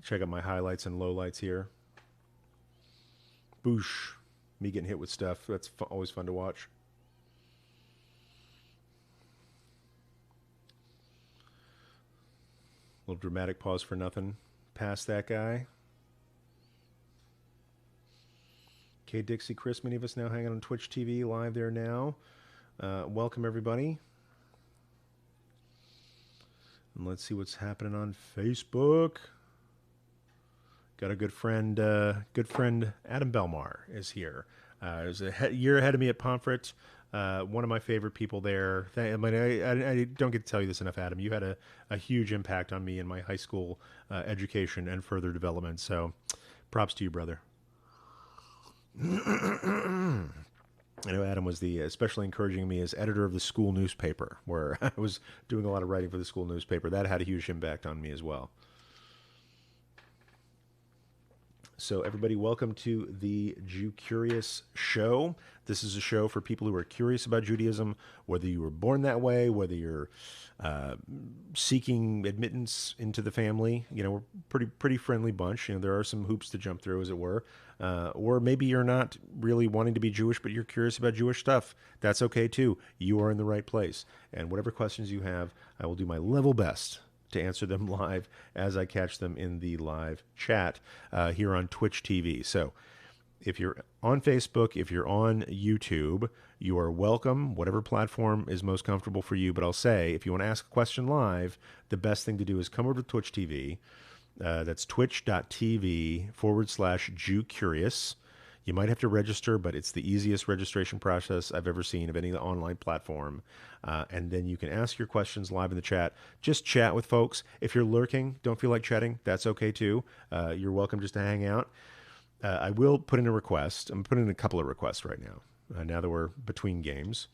Check out my highlights and lowlights here. Boosh. Me getting hit with stuff. That's always fun to watch. Little dramatic pause for nothing. Past that guy. Okay, Dixie, Chris, many of us now hanging on Twitch TV live there now. Welcome, everybody. And let's see what's happening on Facebook. Got a good friend Adam Belmar is here. He's a year ahead of me at Pomfret. One of my favorite people there. I don't get to tell you this enough, Adam. You had a huge impact on me in my high school education and further development. So props to you, brother. I know Adam was especially encouraging me as editor of the school newspaper, where I was doing a lot of writing for the school newspaper. That had a huge impact on me as well. So everybody, welcome to the Jewcurious show. This is a show for people who are curious about Judaism, whether you were born that way, whether you're seeking admittance into the family. You know, we're pretty friendly bunch. You know, there are some hoops to jump through, as it were. Or maybe you're not really wanting to be Jewish, but you're curious about Jewish stuff. That's okay too. You are in the right place. And whatever questions you have, I will do my level best to answer them live as I catch them in the live chat here on Twitch TV. So if you're on Facebook, if you're on YouTube, you are welcome, whatever platform is most comfortable for you. But I'll say, if you want to ask a question live, the best thing to do is come over to Twitch TV. That's twitch.tv/Jewcurious. You might have to register, but it's the easiest registration process I've ever seen of any online platform. And then you can ask your questions live in the chat. Just chat with folks. If you're lurking, don't feel like chatting, that's okay too. You're welcome just to hang out. I will put in a request. I'm putting in a couple of requests right now, now that we're between games.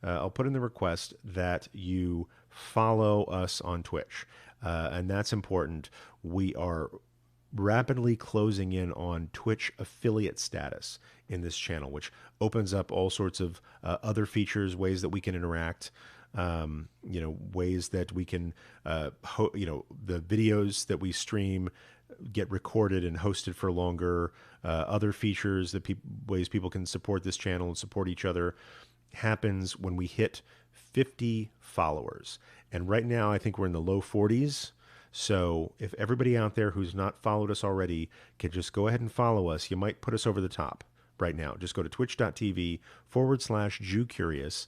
I'll put in the request that you follow us on Twitch. And that's important. We are rapidly closing in on Twitch affiliate status in this channel, which opens up all sorts of other features, ways that we can interact, ways that we can, the videos that we stream get recorded and hosted for longer, other features that ways people can support this channel and support each other happens when we hit 50 followers. And right now, I think we're in the low 40s. So if everybody out there who's not followed us already could just go ahead and follow us, you might put us over the top right now. Just go to twitch.tv/Jewcurious.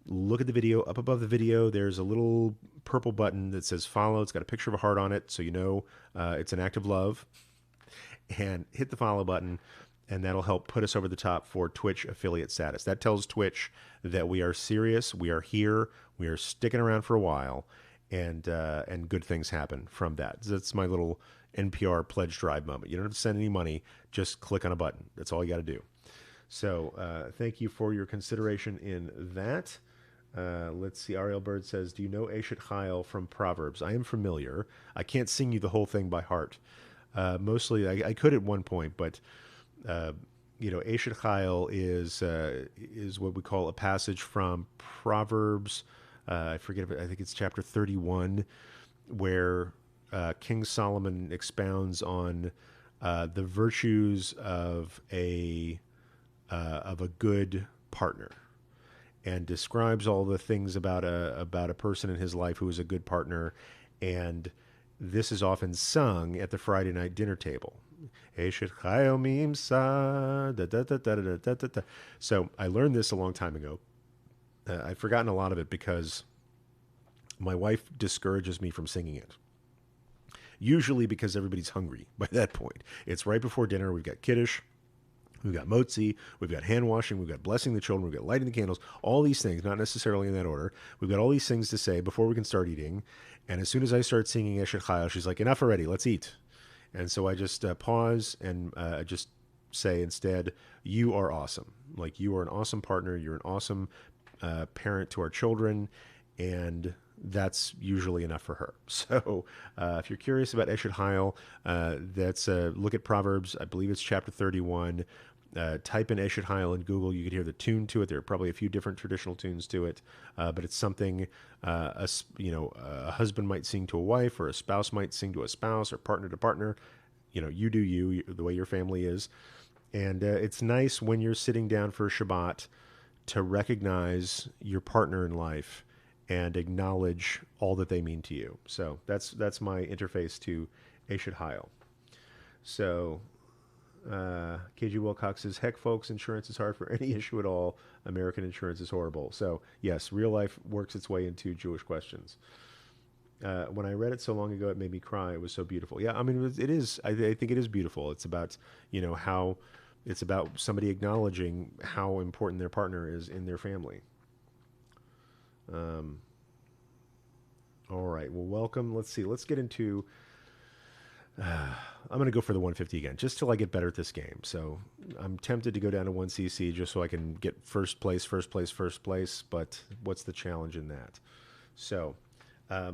Look at the video. Up above the video, there's a little purple button that says follow. It's got a picture of a heart on it, so you know it's an act of love. And hit the follow button, and that'll help put us over the top for Twitch affiliate status. That tells Twitch that we are serious, we are here, we are sticking around for a while, and good things happen from that. That's my little NPR pledge drive moment. You don't have to send any money, just click on a button. That's all you got to do. So thank you for your consideration in that. Let's see. Ariel Bird says, "Do you know Eshet Chayil from Proverbs?" I am familiar. I can't sing you the whole thing by heart. Mostly, I could at one point, but uh, Eshet Chayil is what we call a passage from Proverbs. I forget if I think it's chapter 31, where King Solomon expounds on the virtues of a good partner, and describes all the things about a person in his life who is a good partner. And this is often sung at the Friday night dinner table. So I learned this a long time ago. I've forgotten a lot of it because my wife discourages me from singing it. Usually because everybody's hungry by that point. It's right before dinner. We've got kiddush. We've got motzi, we've got hand washing, we've got blessing the children, we've got lighting the candles, all these things, not necessarily in that order. We've got all these things to say before we can start eating. And as soon as I start singing Eshet Chayil, she's like, enough already, let's eat. And so I just pause and just say instead, you are awesome. Like, you are an awesome partner, you're an awesome parent to our children, and that's usually enough for her. So if you're curious about Eshet Chayil, that's look at Proverbs. I believe it's chapter 31. Type in Eshet Chayil in Google. You can hear the tune to it. There are probably a few different traditional tunes to it, but it's something a husband might sing to a wife, or a spouse might sing to a spouse, or partner to partner. You do you, the way your family is. And it's nice when you're sitting down for Shabbat to recognize your partner in life and acknowledge all that they mean to you. So that's my interface to Eshet Chayil. So KG Wilcox says, heck, folks, insurance is hard for any issue at all. American insurance is horrible. So yes, real life works its way into Jewish questions. When I read it so long ago, it made me cry. It was so beautiful. Yeah, I mean, it is. I think it is beautiful. It's about, how it's about somebody acknowledging how important their partner is in their family. All right. Well, welcome. Let's see. Let's get into. I'm going to go for the 150 again, just till I get better at this game. So I'm tempted to go down to 1cc just so I can get first place. But what's the challenge in that? So I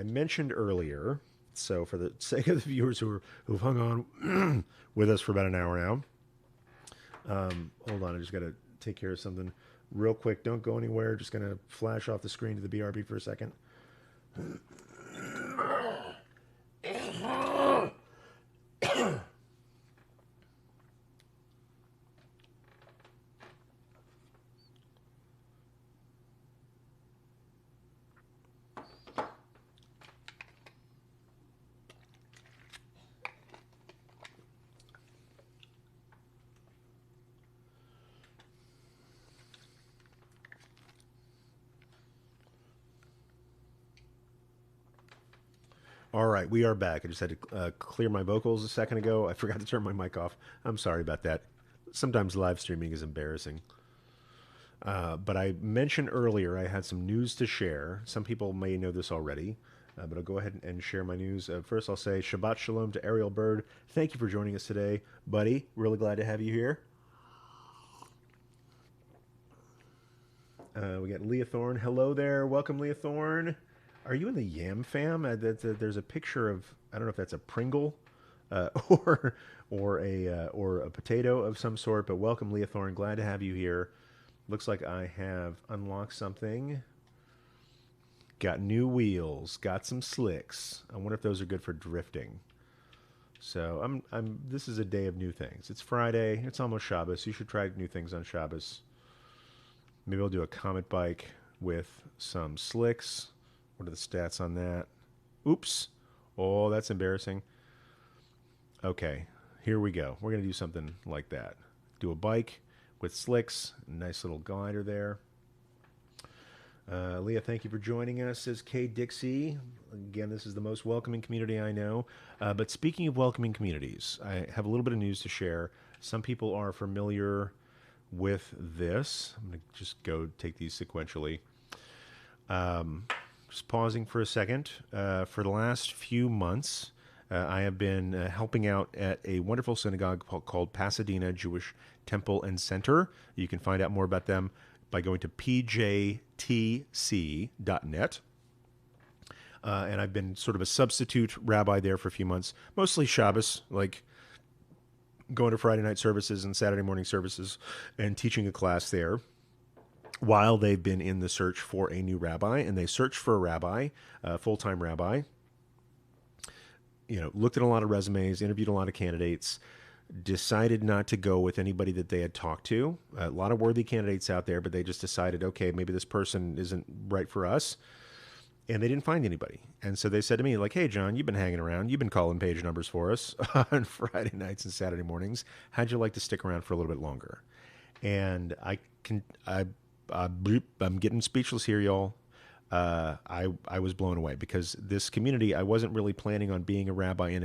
mentioned earlier. So for the sake of the viewers who've hung on with us for about an hour now, hold on. I just got to take care of something real quick. Don't go anywhere. Just going to flash off the screen to the BRB for a second. All right, we are back. I just had to clear my vocals a second ago. I forgot to turn my mic off. I'm sorry about that. Sometimes live streaming is embarrassing. But I mentioned earlier I had some news to share. Some people may know this already, but I'll go ahead and share my news. First, I'll say Shabbat Shalom to Ariel Bird. Thank you for joining us today, buddy. Really glad to have you here. We got Leah Thorne. Hello there. Welcome, Leah Thorne. Are you in the Yam fam? There's a picture of, I don't know if that's a Pringle or a potato of some sort. But welcome, Leah Thorne. Glad to have you here. Looks like I have unlocked something. Got new wheels. Got some slicks. I wonder if those are good for drifting. So This is a day of new things. It's Friday. It's almost Shabbos. You should try new things on Shabbos. Maybe I'll do a Comet bike with some slicks. What are the stats on that? Oops. Oh, that's embarrassing. Okay, here we go. We're going to do something like that. Do a bike with slicks. Nice little glider there. Leah, thank you for joining us, says Kay Dixie. Again, this is the most welcoming community I know. But speaking of welcoming communities, I have a little bit of news to share. Some people are familiar with this. I'm going to just go take these sequentially. Just pausing for a second. For the last few months, I have been helping out at a wonderful synagogue called Pasadena Jewish Temple and Center. You can find out more about them by going to pjtc.net. And I've been sort of a substitute rabbi there for a few months, mostly Shabbos, like going to Friday night services and Saturday morning services and teaching a class there while they've been in the search for a new rabbi. And they searched for a rabbi, a full-time rabbi, looked at a lot of resumes, interviewed a lot of candidates, decided not to go with anybody that they had talked to. A lot of worthy candidates out there, but they just decided, okay, maybe this person isn't right for us. And they didn't find anybody. And so they said to me, like, hey, John, you've been hanging around. You've been calling page numbers for us on Friday nights and Saturday mornings. How'd you like to stick around for a little bit longer? And I'm getting speechless here, y'all. I was blown away because this community, I wasn't really planning on being a rabbi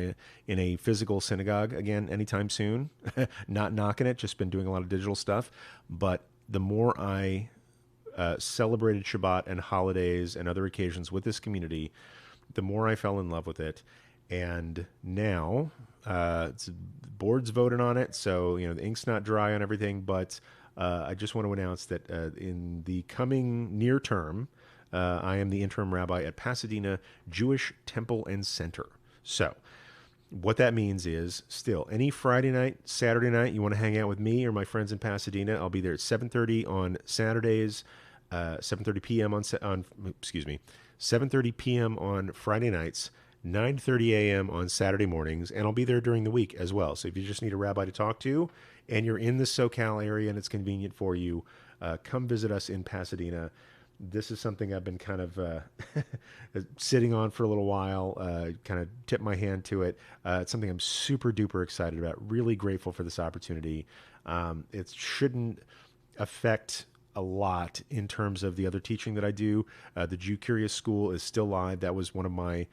in a physical synagogue again anytime soon. Not knocking it, just been doing a lot of digital stuff. But the more I celebrated Shabbat and holidays and other occasions with this community, the more I fell in love with it. And now the board's voted on it, so the ink's not dry on everything. But I just want to announce that in the coming near term, I am the interim rabbi at Pasadena Jewish Temple and Center. So what that means is, still, any Friday night, Saturday night, you want to hang out with me or my friends in Pasadena, I'll be there at 7:30 on Saturdays, 7:30 p.m. on 7:30 p.m. on Friday nights, 9:30 a.m. on Saturday mornings, and I'll be there during the week as well. So if you just need a rabbi to talk to, and you're in the SoCal area and it's convenient for you, come visit us in Pasadena. This is something I've been kind of sitting on for a little while, kind of tipped my hand to it. It's something I'm super duper excited about, really grateful for this opportunity. It shouldn't affect a lot in terms of the other teaching that I do. The Jewcurious school is still live. That was one of my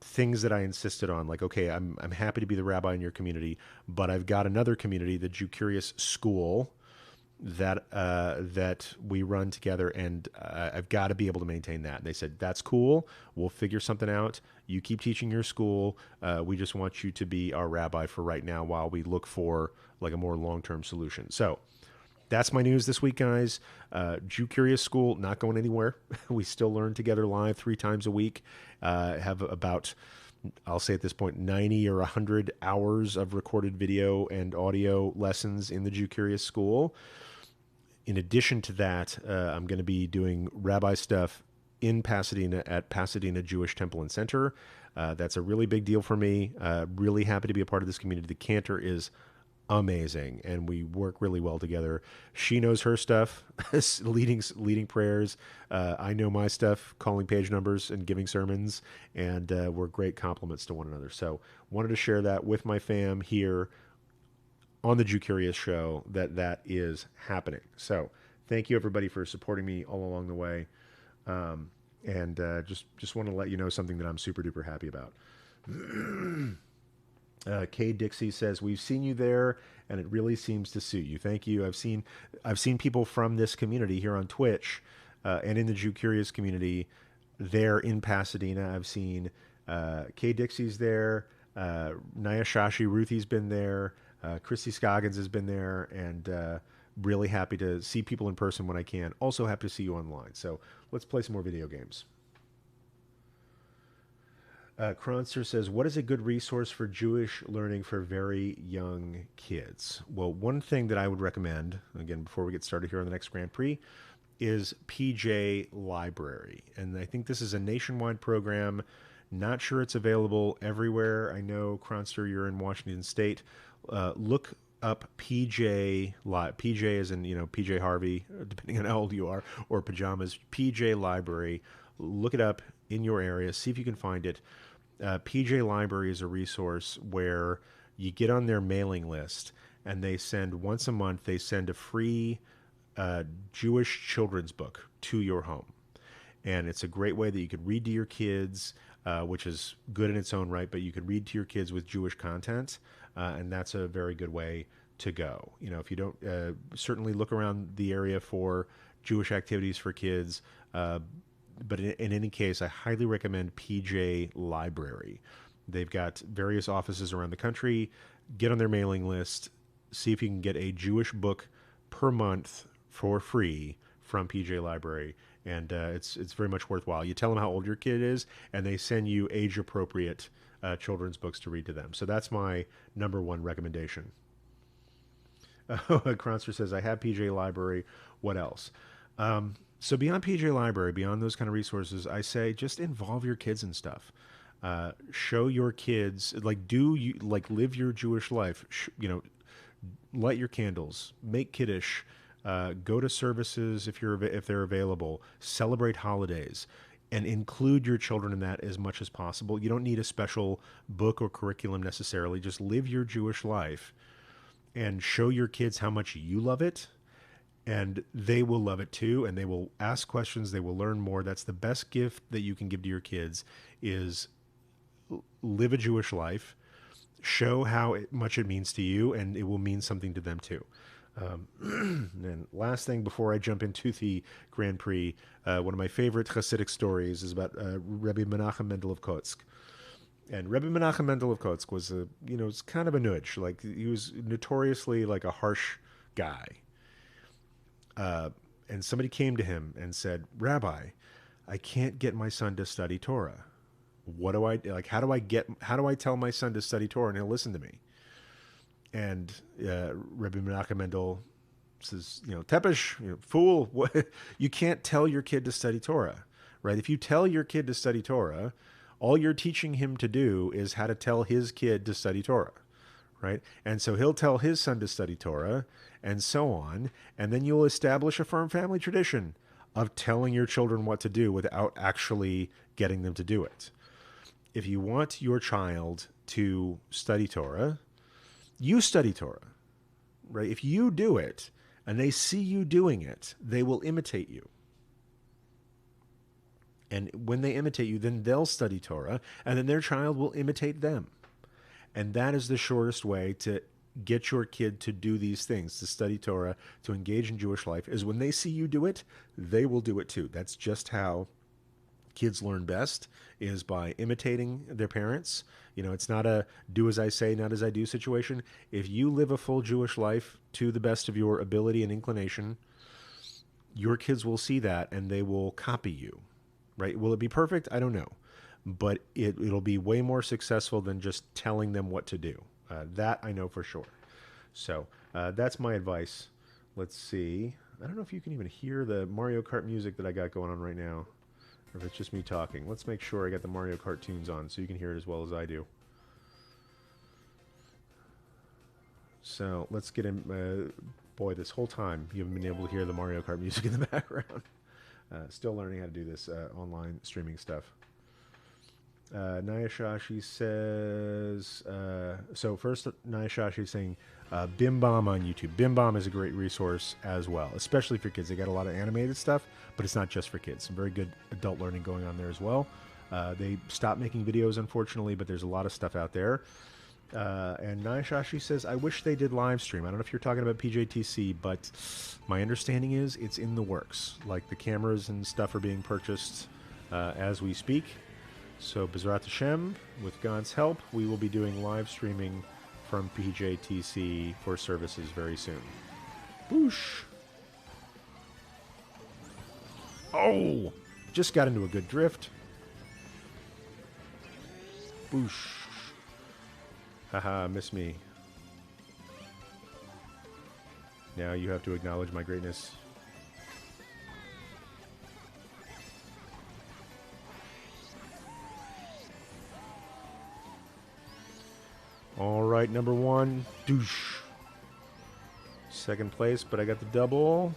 things that I insisted on. Like, okay, I'm happy to be the rabbi in your community, but I've got another community, the Jewcurious school, that we run together, and I've got to be able to maintain that. And they said, that's cool. We'll figure something out. You keep teaching your school. We just want you to be our rabbi for right now while we look for like a more long-term solution. So that's my news this week, guys. Jewcurious school, not going anywhere. We still learn together live 3 times a week. Have about, I'll say at this point, 90 or 100 hours of recorded video and audio lessons in the Jewcurious school. In addition to that, I'm going to be doing rabbi stuff in Pasadena at Pasadena Jewish Temple and Center. That's a really big deal for me. Really happy to be a part of this community. The cantor is amazing, and we work really well together. She knows her stuff, leading prayers. I know my stuff, calling page numbers and giving sermons, and we're great compliments to one another. So wanted to share that with my fam here on the Jewcurious show, that is happening. So thank you everybody for supporting me all along the way. And just want to let you know something that I'm super duper happy about. Kay Dixie says, we've seen you there and it really seems to suit you. Thank you. I've seen people from this community here on Twitch and in the Jewcurious community there in Pasadena. I've seen Kay Dixie's there, Naya Shashi, Ruthie's been there, Christy Scoggins has been there, and really happy to see people in person when I can. Also happy to see you online. So let's play some more video games. Kronster says, what is a good resource for Jewish learning for very young kids? Well, one thing that I would recommend, again, before we get started here on the next Grand Prix, is PJ Library. And I think this is a nationwide program. Not sure it's available everywhere. I know, Kronster, you're in Washington State. Look up PJ as in, PJ Harvey, depending on how old you are, or pajamas. PJ Library. Look it up in your area. See if you can find it. PJ Library is a resource where you get on their mailing list, and they send once a month, they send a free Jewish children's book to your home. And it's a great way that you could read to your kids, which is good in its own right, but you could read to your kids with Jewish content, and that's a very good way to go. If you don't, certainly look around the area for Jewish activities for kids, but in any case, I highly recommend PJ Library. They've got various offices around the country. Get on their mailing list. See if you can get a Jewish book per month for free from PJ Library, and it's very much worthwhile. You tell them how old your kid is, and they send you age-appropriate children's books to read to them. So that's my number one recommendation. Kronster says, I have PJ Library. What else? So beyond PJ Library, beyond those kind of resources, I say just involve your kids in stuff. Show your kids, live your Jewish life. Light your candles, make kiddush, go to services if they're available, celebrate holidays, and include your children in that as much as possible. You don't need a special book or curriculum necessarily. Just live your Jewish life and show your kids how much you love it, and they will love it too, and they will ask questions, they will learn more. That's the best gift that you can give to your kids, is live a Jewish life, show how much it means to you, and it will mean something to them too. And last thing before I jump into the Grand Prix, one of my favorite Hasidic stories is about Rabbi Menachem Mendel of Kotsk. And Rabbi Menachem Mendel of Kotsk was it's kind of a nudge. Like, he was notoriously like a harsh guy. And somebody came to him and said, Rabbi, I can't get my son to study Torah. What do I like? How do I tell my son to study Torah and he'll listen to me? And Rabbi Menachem Mendel says, Tepesh, fool, what? You can't tell your kid to study Torah, right? If you tell your kid to study Torah, all you're teaching him to do is how to tell his kid to study Torah, right? And so he'll tell his son to study Torah, and so on, and then you'll establish a firm family tradition of telling your children what to do without actually getting them to do it. If you want your child to study Torah, you study Torah, right? If you do it and they see you doing it, they will imitate you. And when they imitate you, then they'll study Torah, and then their child will imitate them. And that is the shortest way to get your kid to do these things, to study Torah, to engage in Jewish life, is when they see you do it, they will do it too. That's just how kids learn best, is by imitating their parents. It's not a do as I say, not as I do situation. If you live a full Jewish life to the best of your ability and inclination, your kids will see that and they will copy you, right? Will it be perfect? I don't know. But it'll be way more successful than just telling them what to do. That I know for sure. So that's my advice. Let's see. I don't know if you can even hear the Mario Kart music that I got going on right now, or if it's just me talking. Let's make sure I got the Mario Kart tunes on so you can hear it as well as I do. So let's get in. Boy, this whole time you haven't been able to hear the Mario Kart music in the background. Still learning how to do this online streaming stuff. Naya Shashi says, so first Naya Shashi is saying Bim Bam on YouTube. Bim Bam is a great resource as well, especially for kids. They got a lot of animated stuff, but it's not just for kids. Some very good adult learning going on there as well. They stopped making videos, unfortunately, but there's a lot of stuff out there. And Naya Shashi says, I wish they did live stream. I don't know if you're talking about PJTC, but my understanding is it's in the works. Like, the cameras and stuff are being purchased as we speak. So, Bezrat Hashem, with God's help, we will be doing live streaming from PJTC for services very soon. Boosh! Oh! Just got into a good drift. Boosh. Haha, miss me. Now you have to acknowledge my greatness. All right, number one, douche. Second place, but I got the double.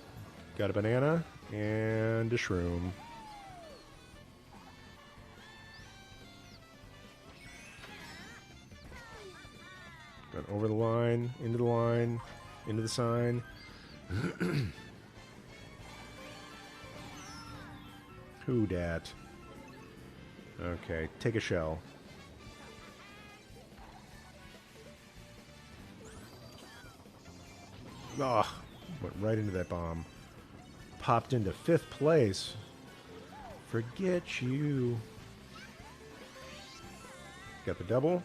Got a banana and a shroom. Got over the line, into the sign. Who dat? Okay, take a shell. Oh, went right into that bomb. Popped into 5th place. Forget you. Got the double.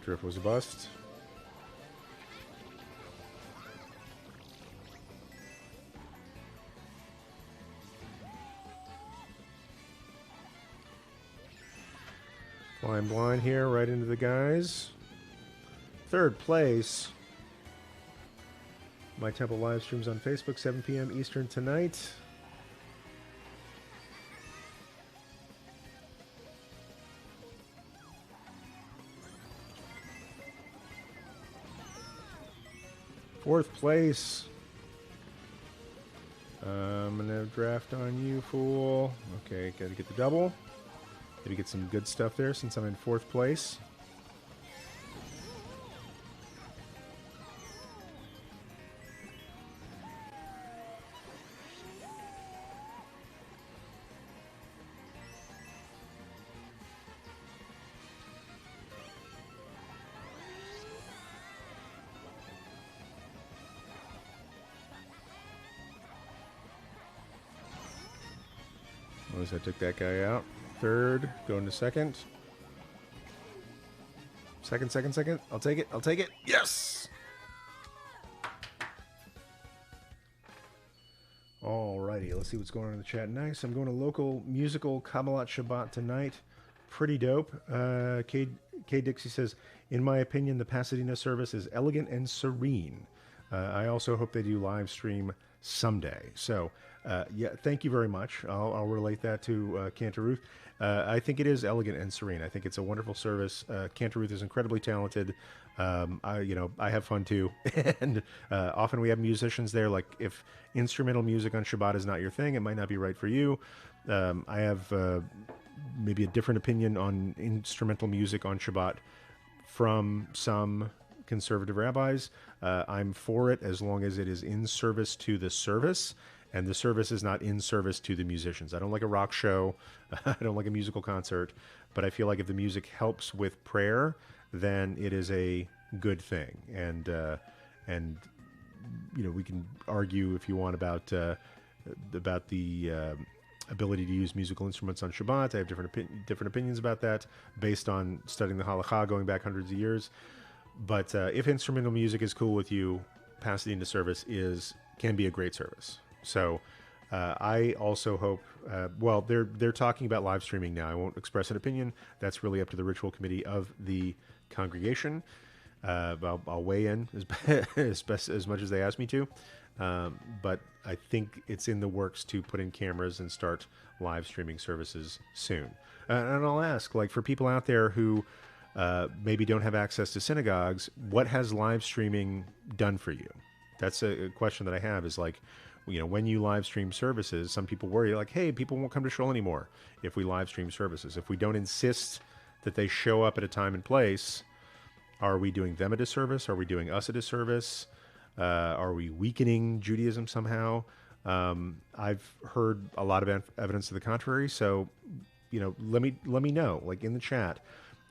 That drift was a bust. Flying blind here, right into the guys. Third place. My Temple live streams on Facebook, 7 p.m. Eastern tonight. Fourth place. I'm going to draft on you, fool. Okay, got to get the double. Maybe get some good stuff there since I'm in fourth place. Notice I took that guy out. Third, going to second. Second. I'll take it. Yes! Alrighty, let's see what's going on in the chat. Nice. I'm going to local musical Kabbalat Shabbat tonight. Pretty dope. K Dixie says, in my opinion, the Pasadena service is elegant and serene. I also hope they do live stream someday. So, yeah, thank you very much. I'll relate that to Cantor Ruth. I think it is elegant and serene. I think it's a wonderful service. Cantor Ruth is incredibly talented. I have fun too. And often we have musicians there. Like if instrumental music on Shabbat is not your thing, it might not be right for you. I have maybe a different opinion on instrumental music on Shabbat from some conservative rabbis. I'm for it as long as it is in service to the service, and the service is not in service to the musicians. I don't like a rock show. I don't like a musical concert, but I feel like if the music helps with prayer, then it is a good thing. And we can argue if you want about the ability to use musical instruments on Shabbat. I have different opinions about that based on studying the halakha going back hundreds of years. But if instrumental music is cool with you, Pasadena service can be a great service. So I also hope, they're talking about live streaming now. I won't express an opinion. That's really up to the ritual committee of the congregation. I'll weigh in as much as they ask me to. But I think it's in the works to put in cameras and start live streaming services soon. And I'll ask, like, for people out there who maybe don't have access to synagogues, what has live streaming done for you? That's a question that I have is like, when you live stream services, some people worry like, hey, people won't come to shul anymore if we live stream services. If we don't insist that they show up at a time and place, are we doing them a disservice? Are we doing us a disservice? Are we weakening Judaism somehow? I've heard a lot of evidence to the contrary. So, let me know, like in the chat,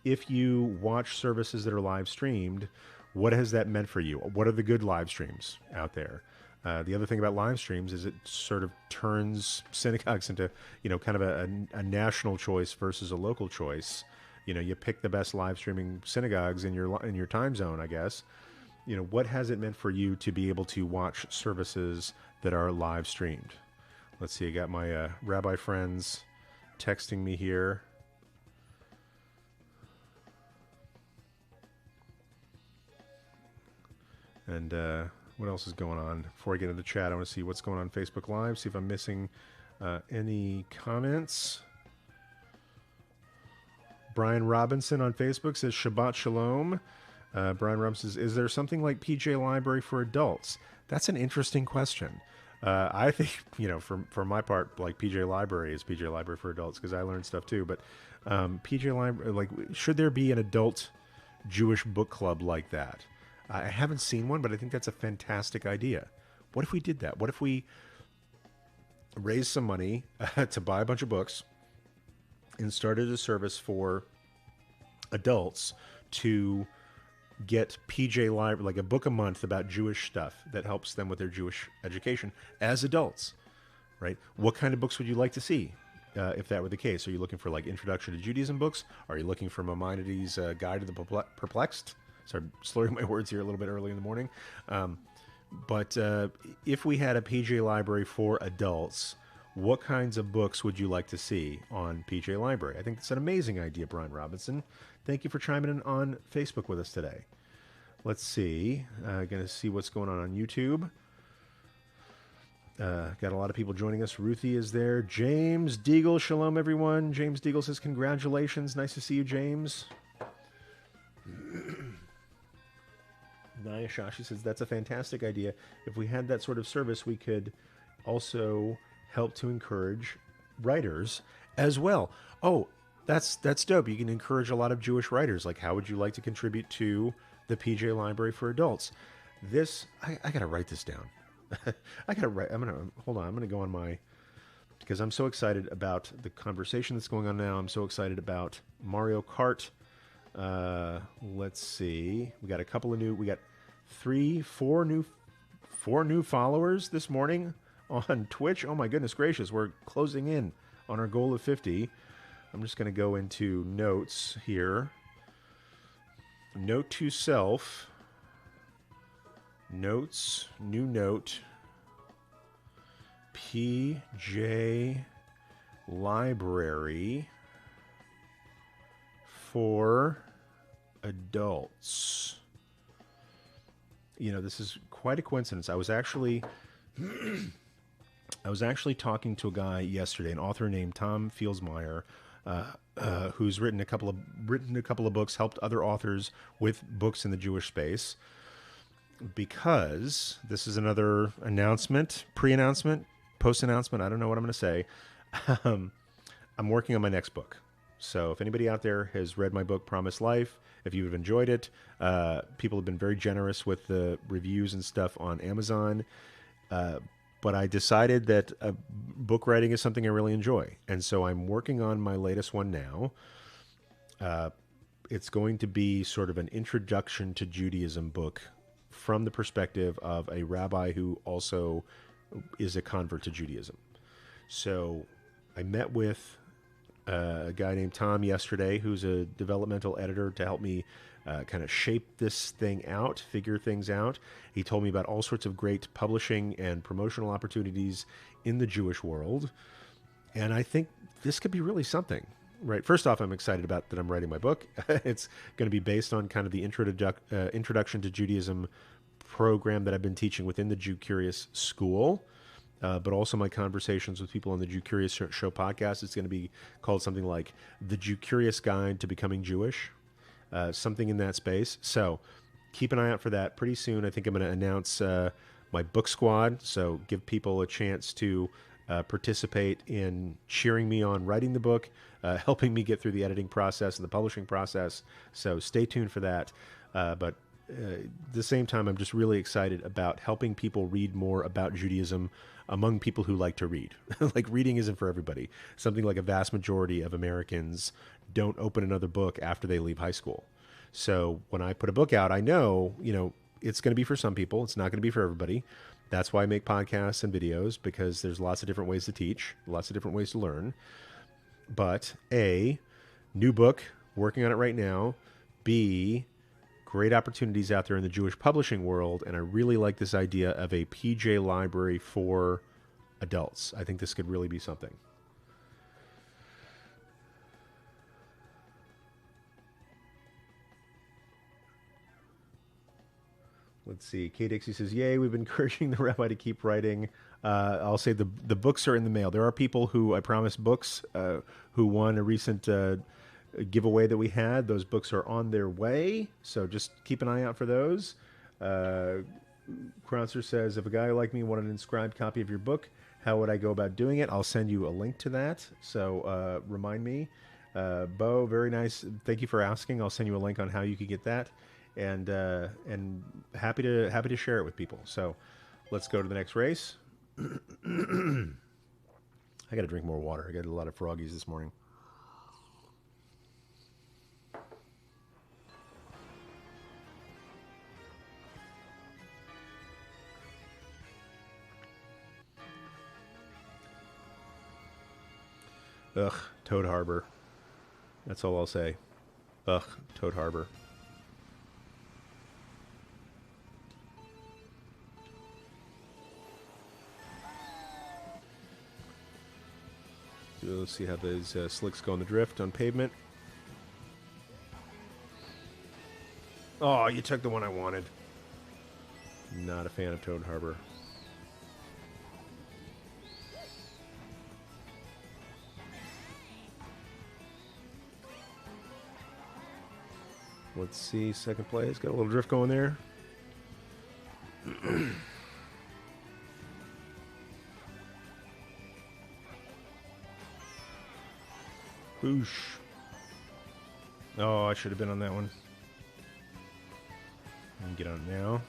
if you watch services that are live streamed, what has that meant for you? What are the good live streams out there? The other thing about live streams is it sort of turns synagogues into, kind of a national choice versus a local choice. You pick the best live streaming synagogues in your time zone, I guess. What has it meant for you to be able to watch services that are live streamed? Let's see. I got my rabbi friends texting me here. And what else is going on? Before I get into the chat, I want to see what's going on Facebook Live, see if I'm missing any comments. Brian Robinson on Facebook says, Shabbat Shalom. Brian Robinson says, is there something like PJ Library for adults? That's an interesting question. I think, for my part, like PJ Library is PJ Library for adults because I learned stuff too. But PJ Library, like, should there be an adult Jewish book club like that? I haven't seen one, but I think that's a fantastic idea. What if we did that? What if we raised some money to buy a bunch of books and started a service for adults to get PJ Library, like a book a month about Jewish stuff that helps them with their Jewish education as adults, right? What kind of books would you like to see? if that were the case. Are you looking for like Introduction to Judaism books? Are you looking for Maimonides' Guide to the Perplexed? Sorry, slurring my words here a little bit early in the morning. But if we had a PJ library for adults, what kinds of books would you like to see on PJ Library? I think that's an amazing idea, Brian Robinson. Thank you for chiming in on Facebook with us today. Let's see. Going to see what's going on YouTube. Got a lot of people joining us. Ruthie is there. James Deagle, shalom everyone. James Deagle says congratulations. Nice to see you, James. Naya Shashi says that's a fantastic idea. If we had that sort of service, we could also help to encourage writers as well. Oh, that's dope. You can encourage a lot of Jewish writers. Like, how would you like to contribute to the PJ Library for adults? This, I gotta write this down. I gotta write. Hold on. I'm gonna go on my, because I'm so excited about the conversation that's going on now. I'm so excited about Mario Kart. Let's see. We got a couple of new. We got four new followers this morning on Twitch. Oh my goodness gracious, we're closing in on our goal of 50. I'm just going to go into notes here. Note to self. Notes, new note. PJ Library for adults. You know, this is quite a coincidence. I was actually talking to a guy yesterday, an author named Tom Fieldsmeyer, who's written a couple of books, helped other authors with books in the Jewish space. Because this is another announcement, pre-announcement, post-announcement. I don't know what I'm going to say. I'm working on my next book. So if anybody out there has read my book, Promised Life, if you've enjoyed it, people have been very generous with the reviews and stuff on Amazon. But I decided that book writing is something I really enjoy. And so I'm working on my latest one now. It's going to be sort of an introduction to Judaism book from the perspective of a rabbi who also is a convert to Judaism. So I met with a guy named Tom yesterday, who's a developmental editor, to help me kind of shape this thing out, figure things out. He told me about all sorts of great publishing and promotional opportunities in the Jewish world. And I think this could be really something, right? First off, I'm excited about that I'm writing my book. It's going to be based on kind of the introduction to Judaism program that I've been teaching within the Jewcurious school. But also my conversations with people on the Jewcurious Show podcast. It's going to be called something like The Jewcurious Guide to Becoming Jewish, something in that space. So keep an eye out for that. Pretty soon, I think I'm going to announce my book squad. So give people a chance to participate in cheering me on writing the book, helping me get through the editing process and the publishing process. So stay tuned for that. But at the same time, I'm just really excited about helping people read more about Judaism among people who like to read. Like, reading isn't for everybody. Something like a vast majority of Americans don't open another book after they leave high school. So when I put a book out, I know, it's going to be for some people. It's not going to be for everybody. That's why I make podcasts and videos, because there's lots of different ways to teach, lots of different ways to learn. But A, new book, working on it right now. B, great opportunities out there in the Jewish publishing world, and I really like this idea of a PJ library for adults. I think this could really be something. Let's see. Kay Dixie says, yay, we've been encouraging the rabbi to keep writing. I'll say the books are in the mail. There are people who I promised books who won a recent giveaway that we had. Those books are on their way, so just keep an eye out for those. Cronster says, if a guy like me wanted an inscribed copy of your book, how would I go about doing it? I'll send you a link to that, so remind me. Bo, very nice. Thank you for asking. I'll send you a link on how you could get that, and happy to share it with people. So let's go to the next race. I got to drink more water. I got a lot of froggies this morning. Ugh, Toad Harbor. That's all I'll say. Ugh, Toad Harbor. So let's see how those slicks go on the drift on pavement. Oh, you took the one I wanted. Not a fan of Toad Harbor. Let's see, second place. Got a little drift going there. Boosh. Oh, I should have been on that one. Get on it now.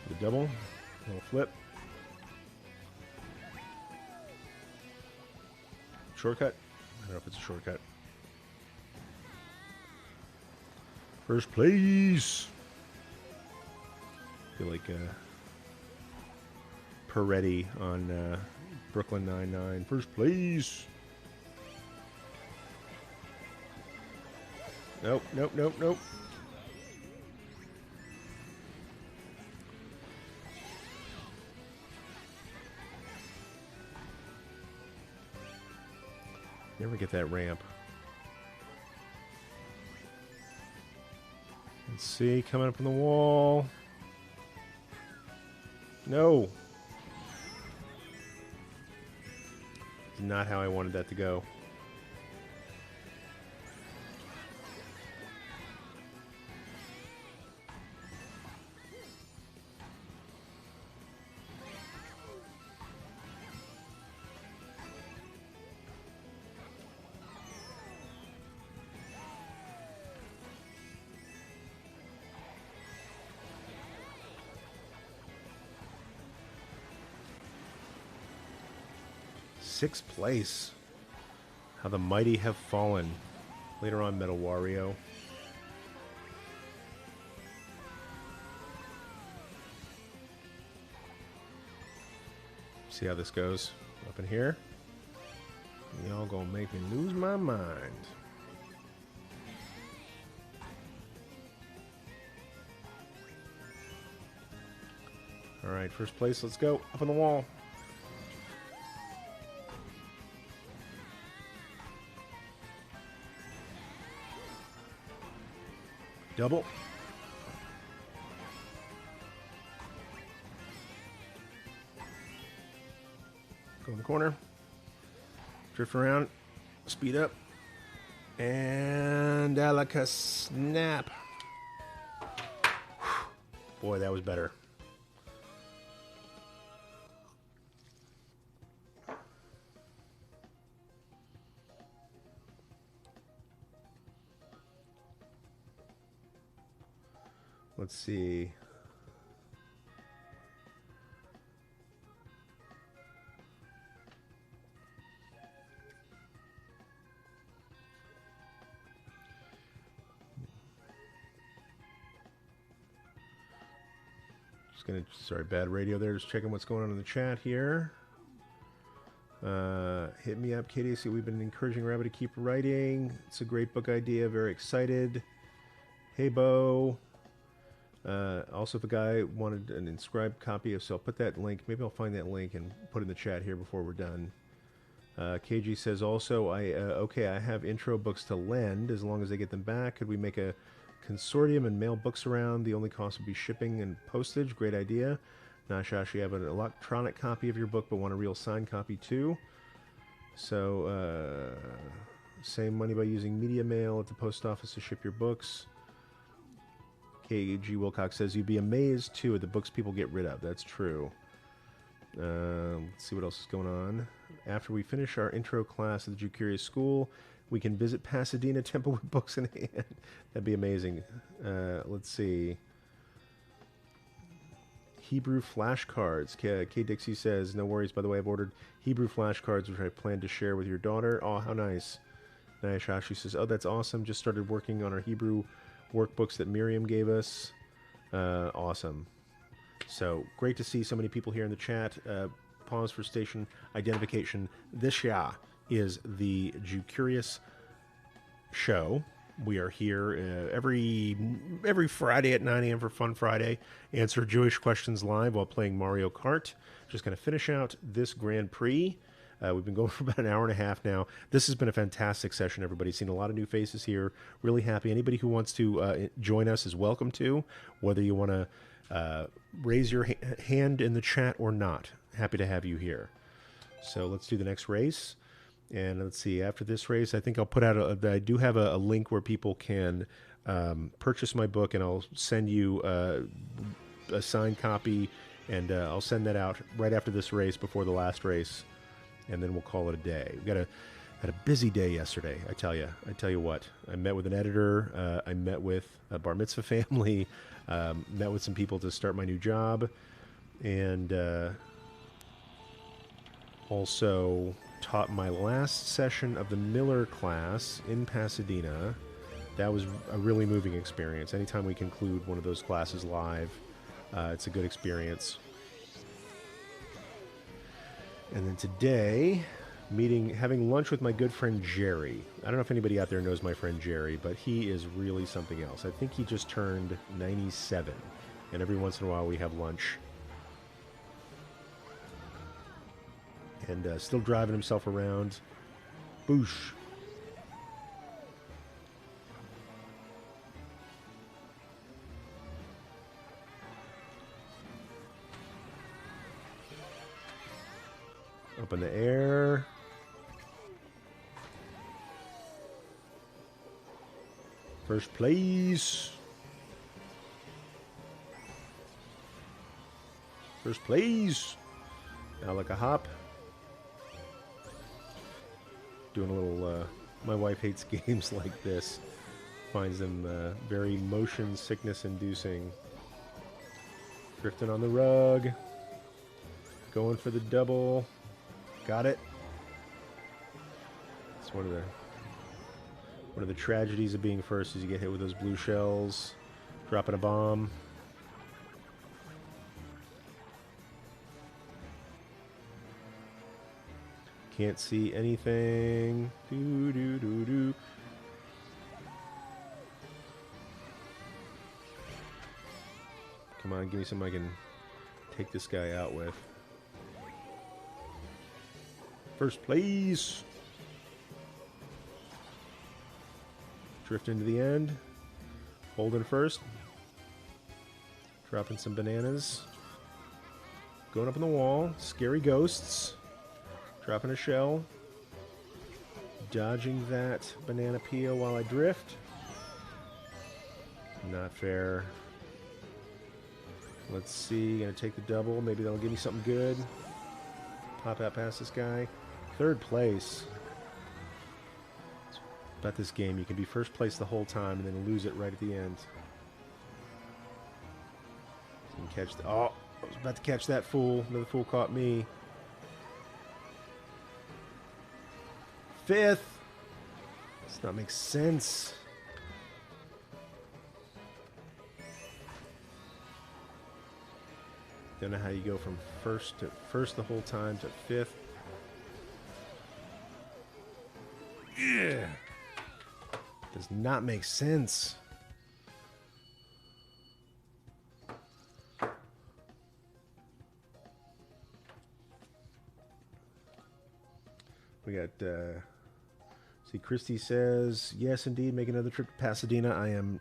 The double. Little flip. Shortcut? I don't know if it's a shortcut. First place! I feel like Peretti on Brooklyn Nine-Nine. First place! Nope, nope, nope, nope. Never get that ramp. Let's see, coming up on the wall. No. It's not how I wanted that to go. Sixth place. How the mighty have fallen. Later on, Metal Wario. See how this goes. Up in here. Y'all gonna make me lose my mind. Alright, first place, let's go. Up on the wall. Double. Go in the corner. Drift around. Speed up. And Alaka snap. Boy, that was better. Let's see. Just gonna, sorry, bad radio there. Just checking what's going on in the chat here. Hit me up, Katie. See, we've been encouraging Rabbi to keep writing. It's a great book idea. Very excited. Hey, Bo. Also, if a guy wanted an inscribed copy of, so I'll put that link, maybe I'll find that link and put it in the chat here before we're done. KG says also, okay, I have intro books to lend as long as they get them back. Could we make a consortium and mail books around? The only cost would be shipping and postage. Great idea. Nashash, you have an electronic copy of your book, but want a real signed copy too. So, save money by using media mail at the post office to ship your books. KG Wilcox says, you'd be amazed, too, at the books people get rid of. That's true. Let's see what else is going on. After we finish our intro class at the Jewcurious school, we can visit Pasadena Temple with books in hand. That'd be amazing. Let's see. Hebrew flashcards. K. Dixie says, no worries, by the way, I've ordered Hebrew flashcards, which I plan to share with your daughter. Oh, how nice. Nayashashi says, oh, that's awesome. Just started working on our Hebrew workbooks that Miriam gave us. Awesome. So great to see so many people here in the chat. Pause for station identification. This is the Jewcurious show. We are here every Friday at 9 a.m. for Fun Friday. Answer Jewish questions live while playing Mario Kart. Just going to finish out this Grand Prix. We've been going for about an hour and a half now. This has been a fantastic session, everybody. Seen a lot of new faces here. Really happy. Anybody who wants to join us is welcome to, whether you want to raise your hand in the chat or not. Happy to have you here. So let's do the next race. And let's see, after this race, I think I'll put out I do have a link where people can purchase my book, and I'll send you a signed copy, and I'll send that out right after this race, before the last race, and then we'll call it a day. We had a busy day yesterday, I tell you what. I met with an editor, I met with a bar mitzvah family, met with some people to start my new job, and also taught my last session of the Miller class in Pasadena. That was a really moving experience. Anytime we conclude one of those classes live, it's a good experience. And then today, having lunch with my good friend Jerry. I don't know if anybody out there knows my friend Jerry, but he is really something else. I think he just turned 97, and every once in a while we have lunch. And still driving himself around. Boosh. Up in the air. First place. First place. Now like a hop. Doing a little, my wife hates games like this. Finds them very motion sickness inducing. Drifting on the rug. Going for the double. Got it. It's one of the tragedies of being first, is you get hit with those blue shells. Dropping a bomb. Can't see anything. Do, do, do, do. Come on, give me something I can take this guy out with. First place. Drift into the end. Holding first. Dropping some bananas. Going up on the wall. Scary ghosts. Dropping a shell. Dodging that banana peel while I drift. Not fair. Let's see. Gonna take the double. Maybe that'll give me something good. Pop out past this guy. Third place. It's about this game. You can be first place the whole time and then lose it right at the end. You can catch the... Oh! I was about to catch that fool. Another fool caught me. Fifth. Does not make sense. Don't know how you go from first the whole time to fifth. Yeah. Does not make sense. We got see, Christy says, yes, indeed, make another trip to Pasadena. I am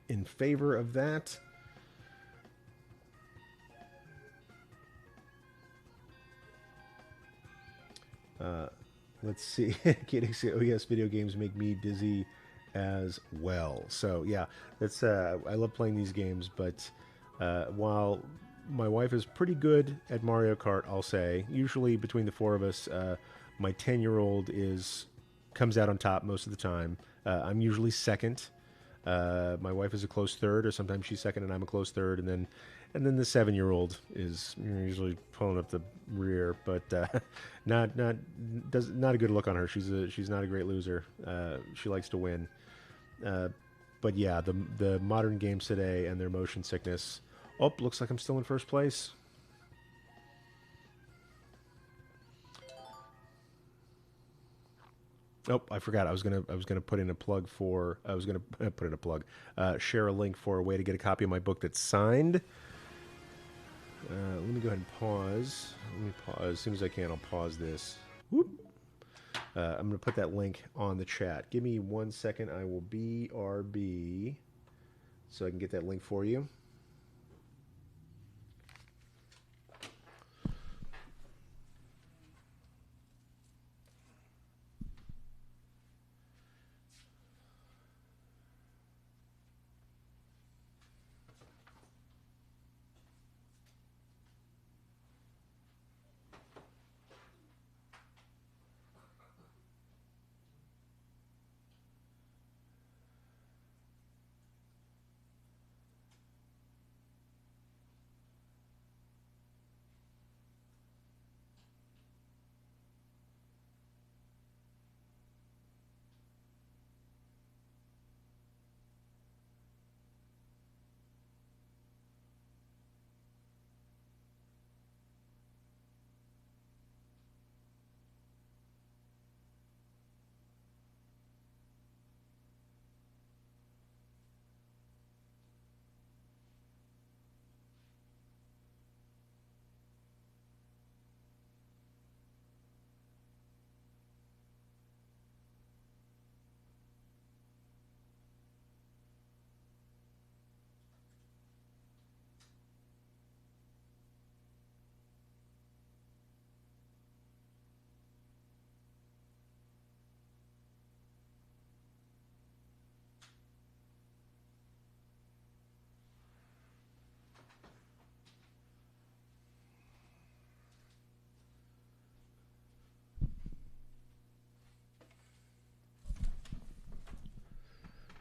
in favor of that. Let's see. Katie said, oh yes, video games make me dizzy as well. So yeah, that's I love playing these games, but while my wife is pretty good at Mario Kart, I'll say, usually between the four of us, my 10-year-old comes out on top most of the time. I'm usually second. My wife is a close third, or sometimes she's second and I'm a close third, and then the 7-year-old is usually pulling up the rear, but not a good look on her. She's not a great loser. She likes to win. But yeah, the modern games today and their motion sickness Oh, looks like I'm still in first place. Oh, I forgot. I was gonna put in a plug for. I was gonna put in a plug. Share a link for a way to get a copy of my book that's signed. Let me go ahead and pause. Let me pause as soon as I can. I'll pause this. Whoop. I'm gonna put that link on the chat. Give me 1 second. I will BRB so I can get that link for you.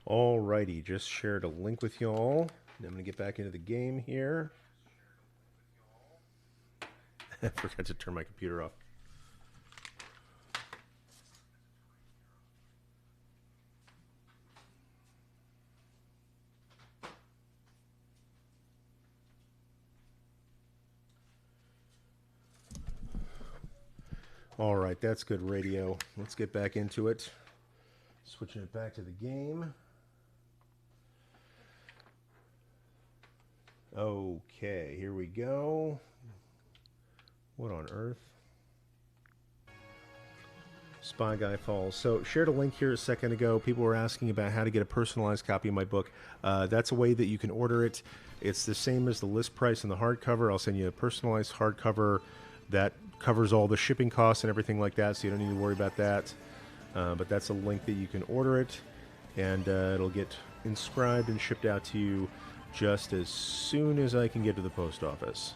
Alrighty, just shared a link with y'all. I'm going to get back into the game here. I forgot to turn my computer off. Alright, that's good radio. Let's get back into it. Switching it back to the game. Okay, here we go. What on earth? Spy Guy Falls. So, shared a link here a second ago. People were asking about how to get a personalized copy of my book. That's a way that you can order it. It's the same as the list price in the hardcover. I'll send you a personalized hardcover that covers all the shipping costs and everything like that, so you don't need to worry about that. But that's a link that you can order it, and it'll get inscribed and shipped out to you just as soon as I can get to the post office.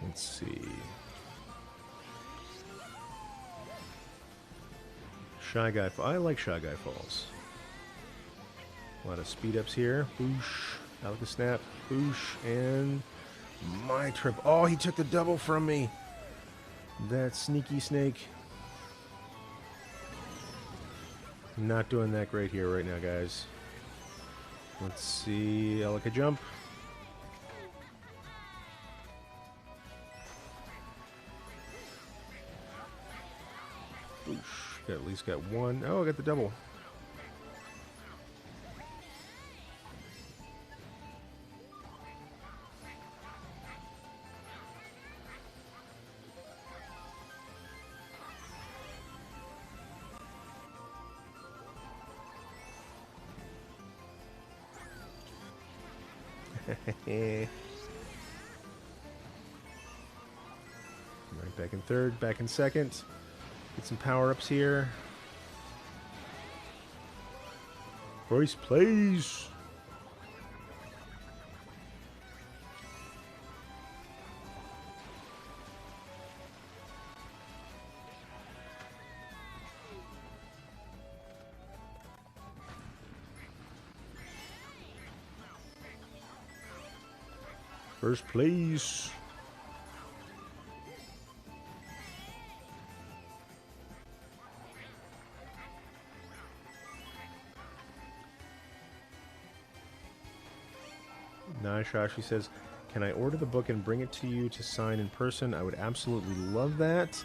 Let's see. Shy Guy Falls. I like Shy Guy Falls. A lot of speed ups here. Boosh. Alaka Snap. Boosh. And my trip. Oh, he took the double from me. That sneaky snake. Not doing that great here right now, guys. Let's see. Alaka Jump. Boosh. Got at least got one. Oh, I got the double. Right back in third, back in second. Get some power-ups here. First place. First place. Naishashi says, can I order the book and bring it to you to sign in person? I would absolutely love that.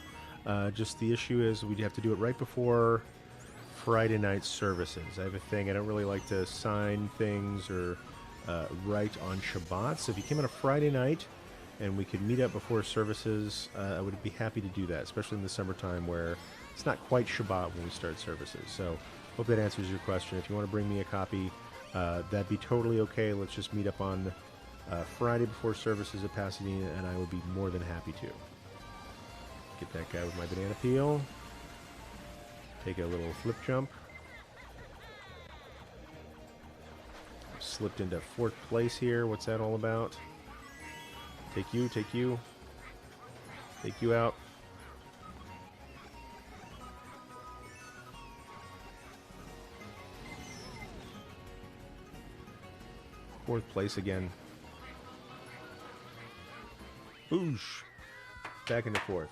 Just the issue is we'd have to do it right before Friday night services. I have a thing. I don't really like to sign things or write on Shabbat. So if you came on a Friday night and we could meet up before services, I would be happy to do that, especially in the summertime where it's not quite Shabbat when we start services. So hope that answers your question. If you want to bring me a copy, that'd be totally okay. Let's just meet up on Friday before services at Pasadena, and I would be more than happy to. Get that guy with my banana peel. Take a little flip jump. Slipped into 4th place here. What's that all about? Take you, take you. Take you out. Fourth place again. Boosh. Back into 4th.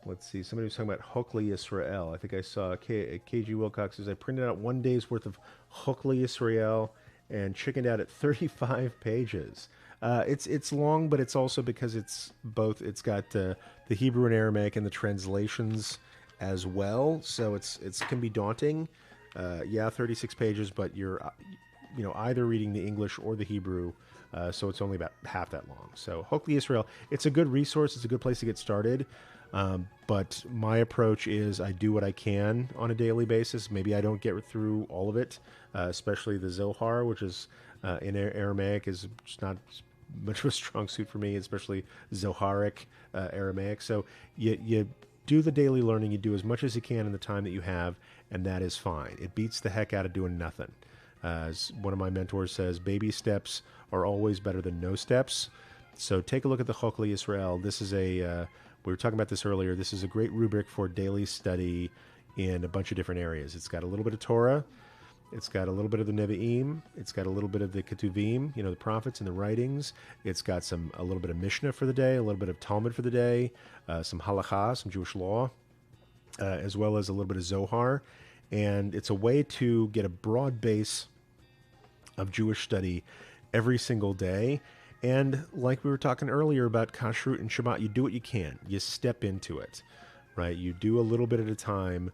Let's see. Somebody was talking about Hokli Israel. I think I saw KG Wilcox says, I printed out 1 day's worth of Hokli Israel and chickened out at 35 pages. It's long, but it's also because it's both. It's got the Hebrew and Aramaic and the translations as well. So it can be daunting. 36 pages, but you're either reading the English or the Hebrew. So it's only about half that long. So Hokli Israel, it's a good resource. It's a good place to get started. But my approach is I do what I can on a daily basis. Maybe I don't get through all of it, especially the Zohar, which is in Aramaic is just not much of a strong suit for me, especially Zoharic Aramaic. So you do the daily learning. You do as much as you can in the time that you have, and that is fine. It beats the heck out of doing nothing. As one of my mentors says, baby steps are always better than no steps. So take a look at the Hokli Israel. This is we were talking about this earlier. This is a great rubric for daily study in a bunch of different areas. It's got a little bit of Torah. It's got a little bit of the Nevi'im. It's got a little bit of the Ketuvim, the prophets and the writings. It's got a little bit of Mishnah for the day, a little bit of Talmud for the day, some Halakha, some Jewish law, as well as a little bit of Zohar. And it's a way to get a broad base of Jewish study every single day. And like we were talking earlier about Kashrut and Shabbat, you do what you can. You step into it, right? You do a little bit at a time,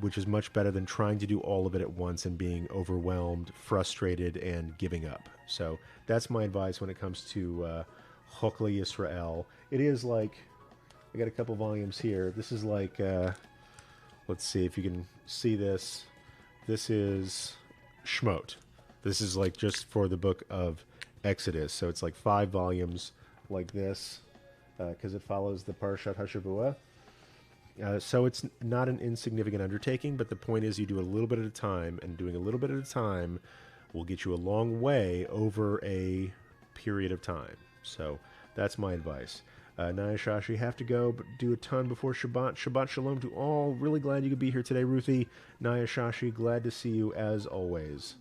which is much better than trying to do all of it at once and being overwhelmed, frustrated, and giving up. So that's my advice when it comes to Hokli Israel. It is like, I got a couple volumes here. This is like, let's see if you can see this. This is Shmot. This is like just for the book of Exodus, so it's like 5 volumes like this because it follows the Parashat HaShavua. So it's not an insignificant undertaking, but the point is you do a little bit at a time, and doing a little bit at a time will get you a long way over a period of time. So that's my advice. Naya Shashi, have to go, but do a ton before Shabbat. Shabbat Shalom to all. Really glad you could be here today, Ruthie. Naya Shashi, glad to see you as always.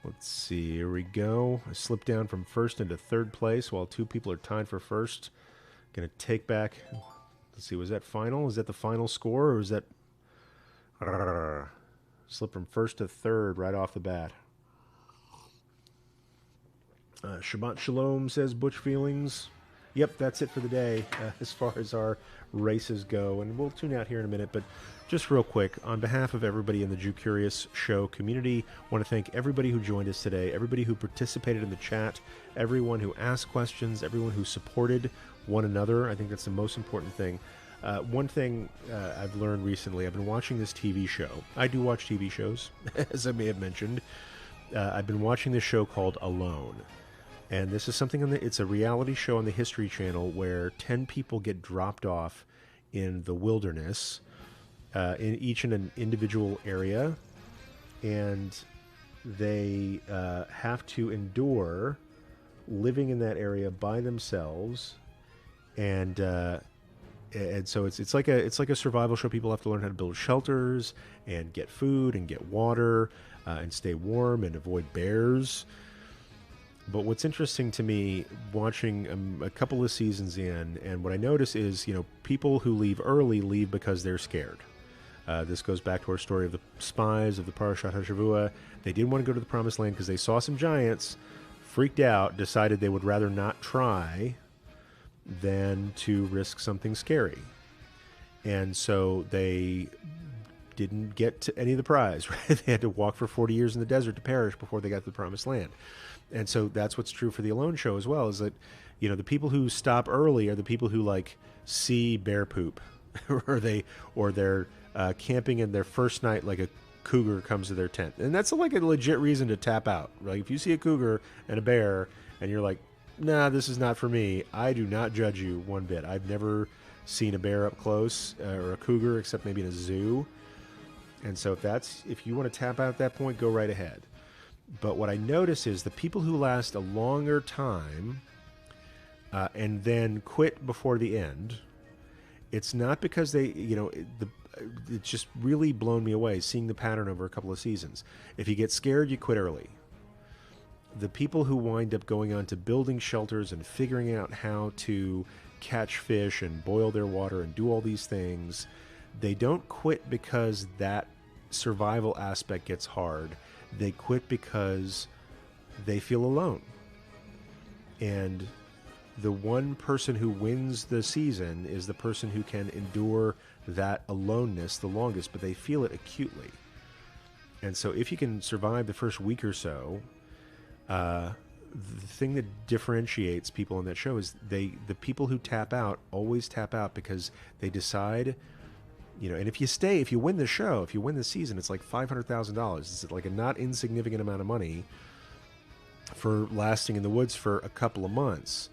Let's see, here we go. I slipped down from 1st into 3rd place while 2 people are tied for 1st. Going to take back, let's see, was that final? Is that the final score, or is that... Slipped from 1st to 3rd right off the bat. Shabbat Shalom, says Butch Feelings. Yep, that's it for the day as far as our races go. And we'll tune out here in a minute, but just real quick, on behalf of everybody in the Jewcurious show community, I want to thank everybody who joined us today, everybody who participated in the chat, everyone who asked questions, everyone who supported one another. I think that's the most important thing. One thing I've learned recently, I've been watching this TV show. I do watch TV shows, as I may have mentioned. I've been watching this show called Alone. And this is something it's a reality show on the History Channel where 10 people get dropped off in the wilderness, in an individual area, and they have to endure living in that area by themselves, and so it's like a survival show. People have to learn how to build shelters and get food and get water and stay warm and avoid bears. But what's interesting to me, watching a couple of seasons in, and what I notice is, people who leave early leave because they're scared. This goes back to our story of the spies of the Parashat HaShavua. They didn't want to go to the Promised Land because they saw some giants, freaked out, decided they would rather not try than to risk something scary. And so they didn't get to any of the prize, right? They had to walk for 40 years in the desert to perish before they got to the Promised Land. And so that's what's true for the Alone Show as well, is that, the people who stop early are the people who see bear poop or they're camping in their first night, like a cougar comes to their tent. And that's like a legit reason to tap out. Like if you see a cougar and a bear and you're like, nah, this is not for me, I do not judge you one bit. I've never seen a bear up close or a cougar except maybe in a zoo. And so if you want to tap out at that point, go right ahead. But what I notice is the people who last a longer time and then quit before the end, it's not because they, it's just really blown me away seeing the pattern over a couple of seasons. If you get scared, you quit early. The people who wind up going on to building shelters and figuring out how to catch fish and boil their water and do all these things, they don't quit because that survival aspect gets hard. They quit because they feel alone. And the one person who wins the season is the person who can endure that aloneness the longest, but they feel it acutely. And so if you can survive the first week or so, the thing that differentiates people on that show is the people who tap out always tap out because they decide, and if you win the show, if you win the season, it's like $500,000. It's like a not insignificant amount of money for lasting in the woods for a couple of months.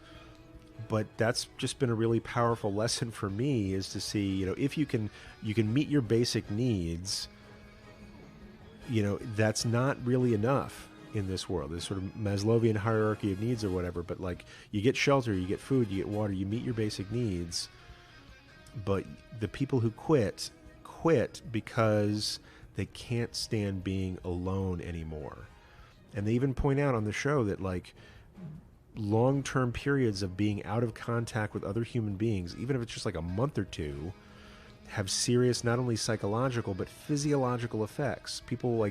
But that's just been a really powerful lesson for me, is to see, if you can meet your basic needs, that's not really enough in this world. This sort of Maslowian hierarchy of needs or whatever, but you get shelter, you get food, you get water, you meet your basic needs. But the people who quit because they can't stand being alone anymore. And they even point out on the show that long-term periods of being out of contact with other human beings, even if it's just like a month or two, have serious not only psychological but physiological effects. People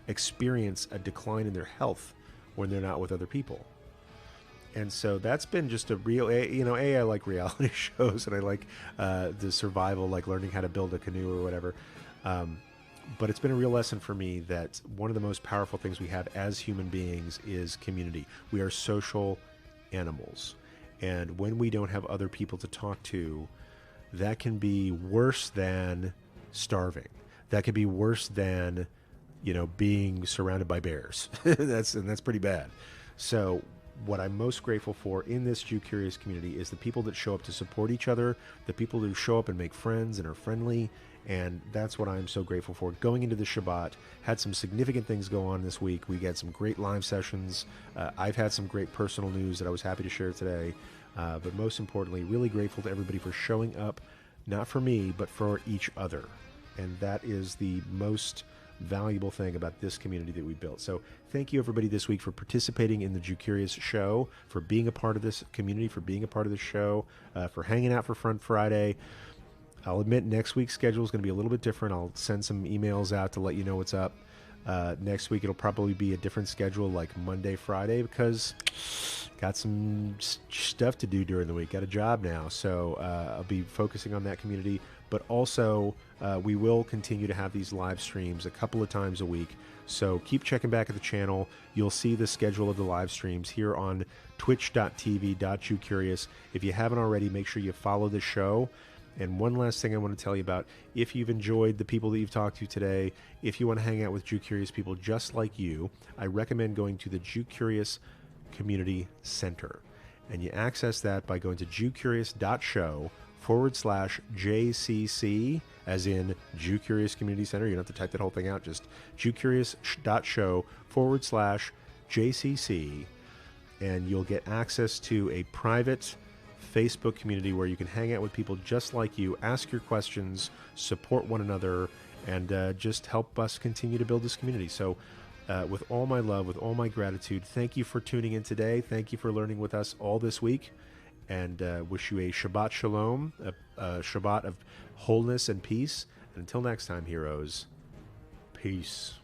experience a decline in their health when they're not with other people. And so that's been just a real, I like reality shows, and I like the survival, like learning how to build a canoe or whatever. But it's been a real lesson for me that one of the most powerful things we have as human beings is community. We are social animals. And when we don't have other people to talk to, that can be worse than starving. That could be worse than, being surrounded by bears. That's pretty bad. So what I'm most grateful for in this Jewcurious community is the people that show up to support each other, the people who show up and make friends and are friendly, and that's what I'm so grateful for. Going into the Shabbat, had some significant things go on this week. We had some great live sessions. I've had some great personal news that I was happy to share today, but most importantly, really grateful to everybody for showing up, not for me, but for each other, and that is the most valuable thing about this community that we built. So thank you everybody this week for participating in the Jewcurious show, for being a part of this community, for being a part of the show, for hanging out for Fun Friday. I'll admit next week's schedule is going to be a little bit different. I'll send some emails out to let you know what's up. Next week it'll probably be a different schedule, like Monday, Friday, because got some stuff to do during the week. Got a job now, so I'll be focusing on that community. But also, we will continue to have these live streams a couple of times a week. So keep checking back at the channel. You'll see the schedule of the live streams here on twitch.tv/Jewcurious. If you haven't already, make sure you follow the show. And one last thing I want to tell you about, if you've enjoyed the people that you've talked to today, if you want to hang out with Jewcurious people just like you, I recommend going to the Jewcurious Community Center. And you access that by going to jewcurious.show/JCC, as in Jewcurious Community Center. You don't have to type that whole thing out, just jewcurious.show/JCC. And you'll get access to a private Facebook community where you can hang out with people just like you, ask your questions, support one another, and just help us continue to build this community. So with all my love, with all my gratitude. Thank you for tuning in today. Thank you for learning with us all this week. And wish you a Shabbat Shalom, a Shabbat of wholeness and peace. And until next time, heroes, peace.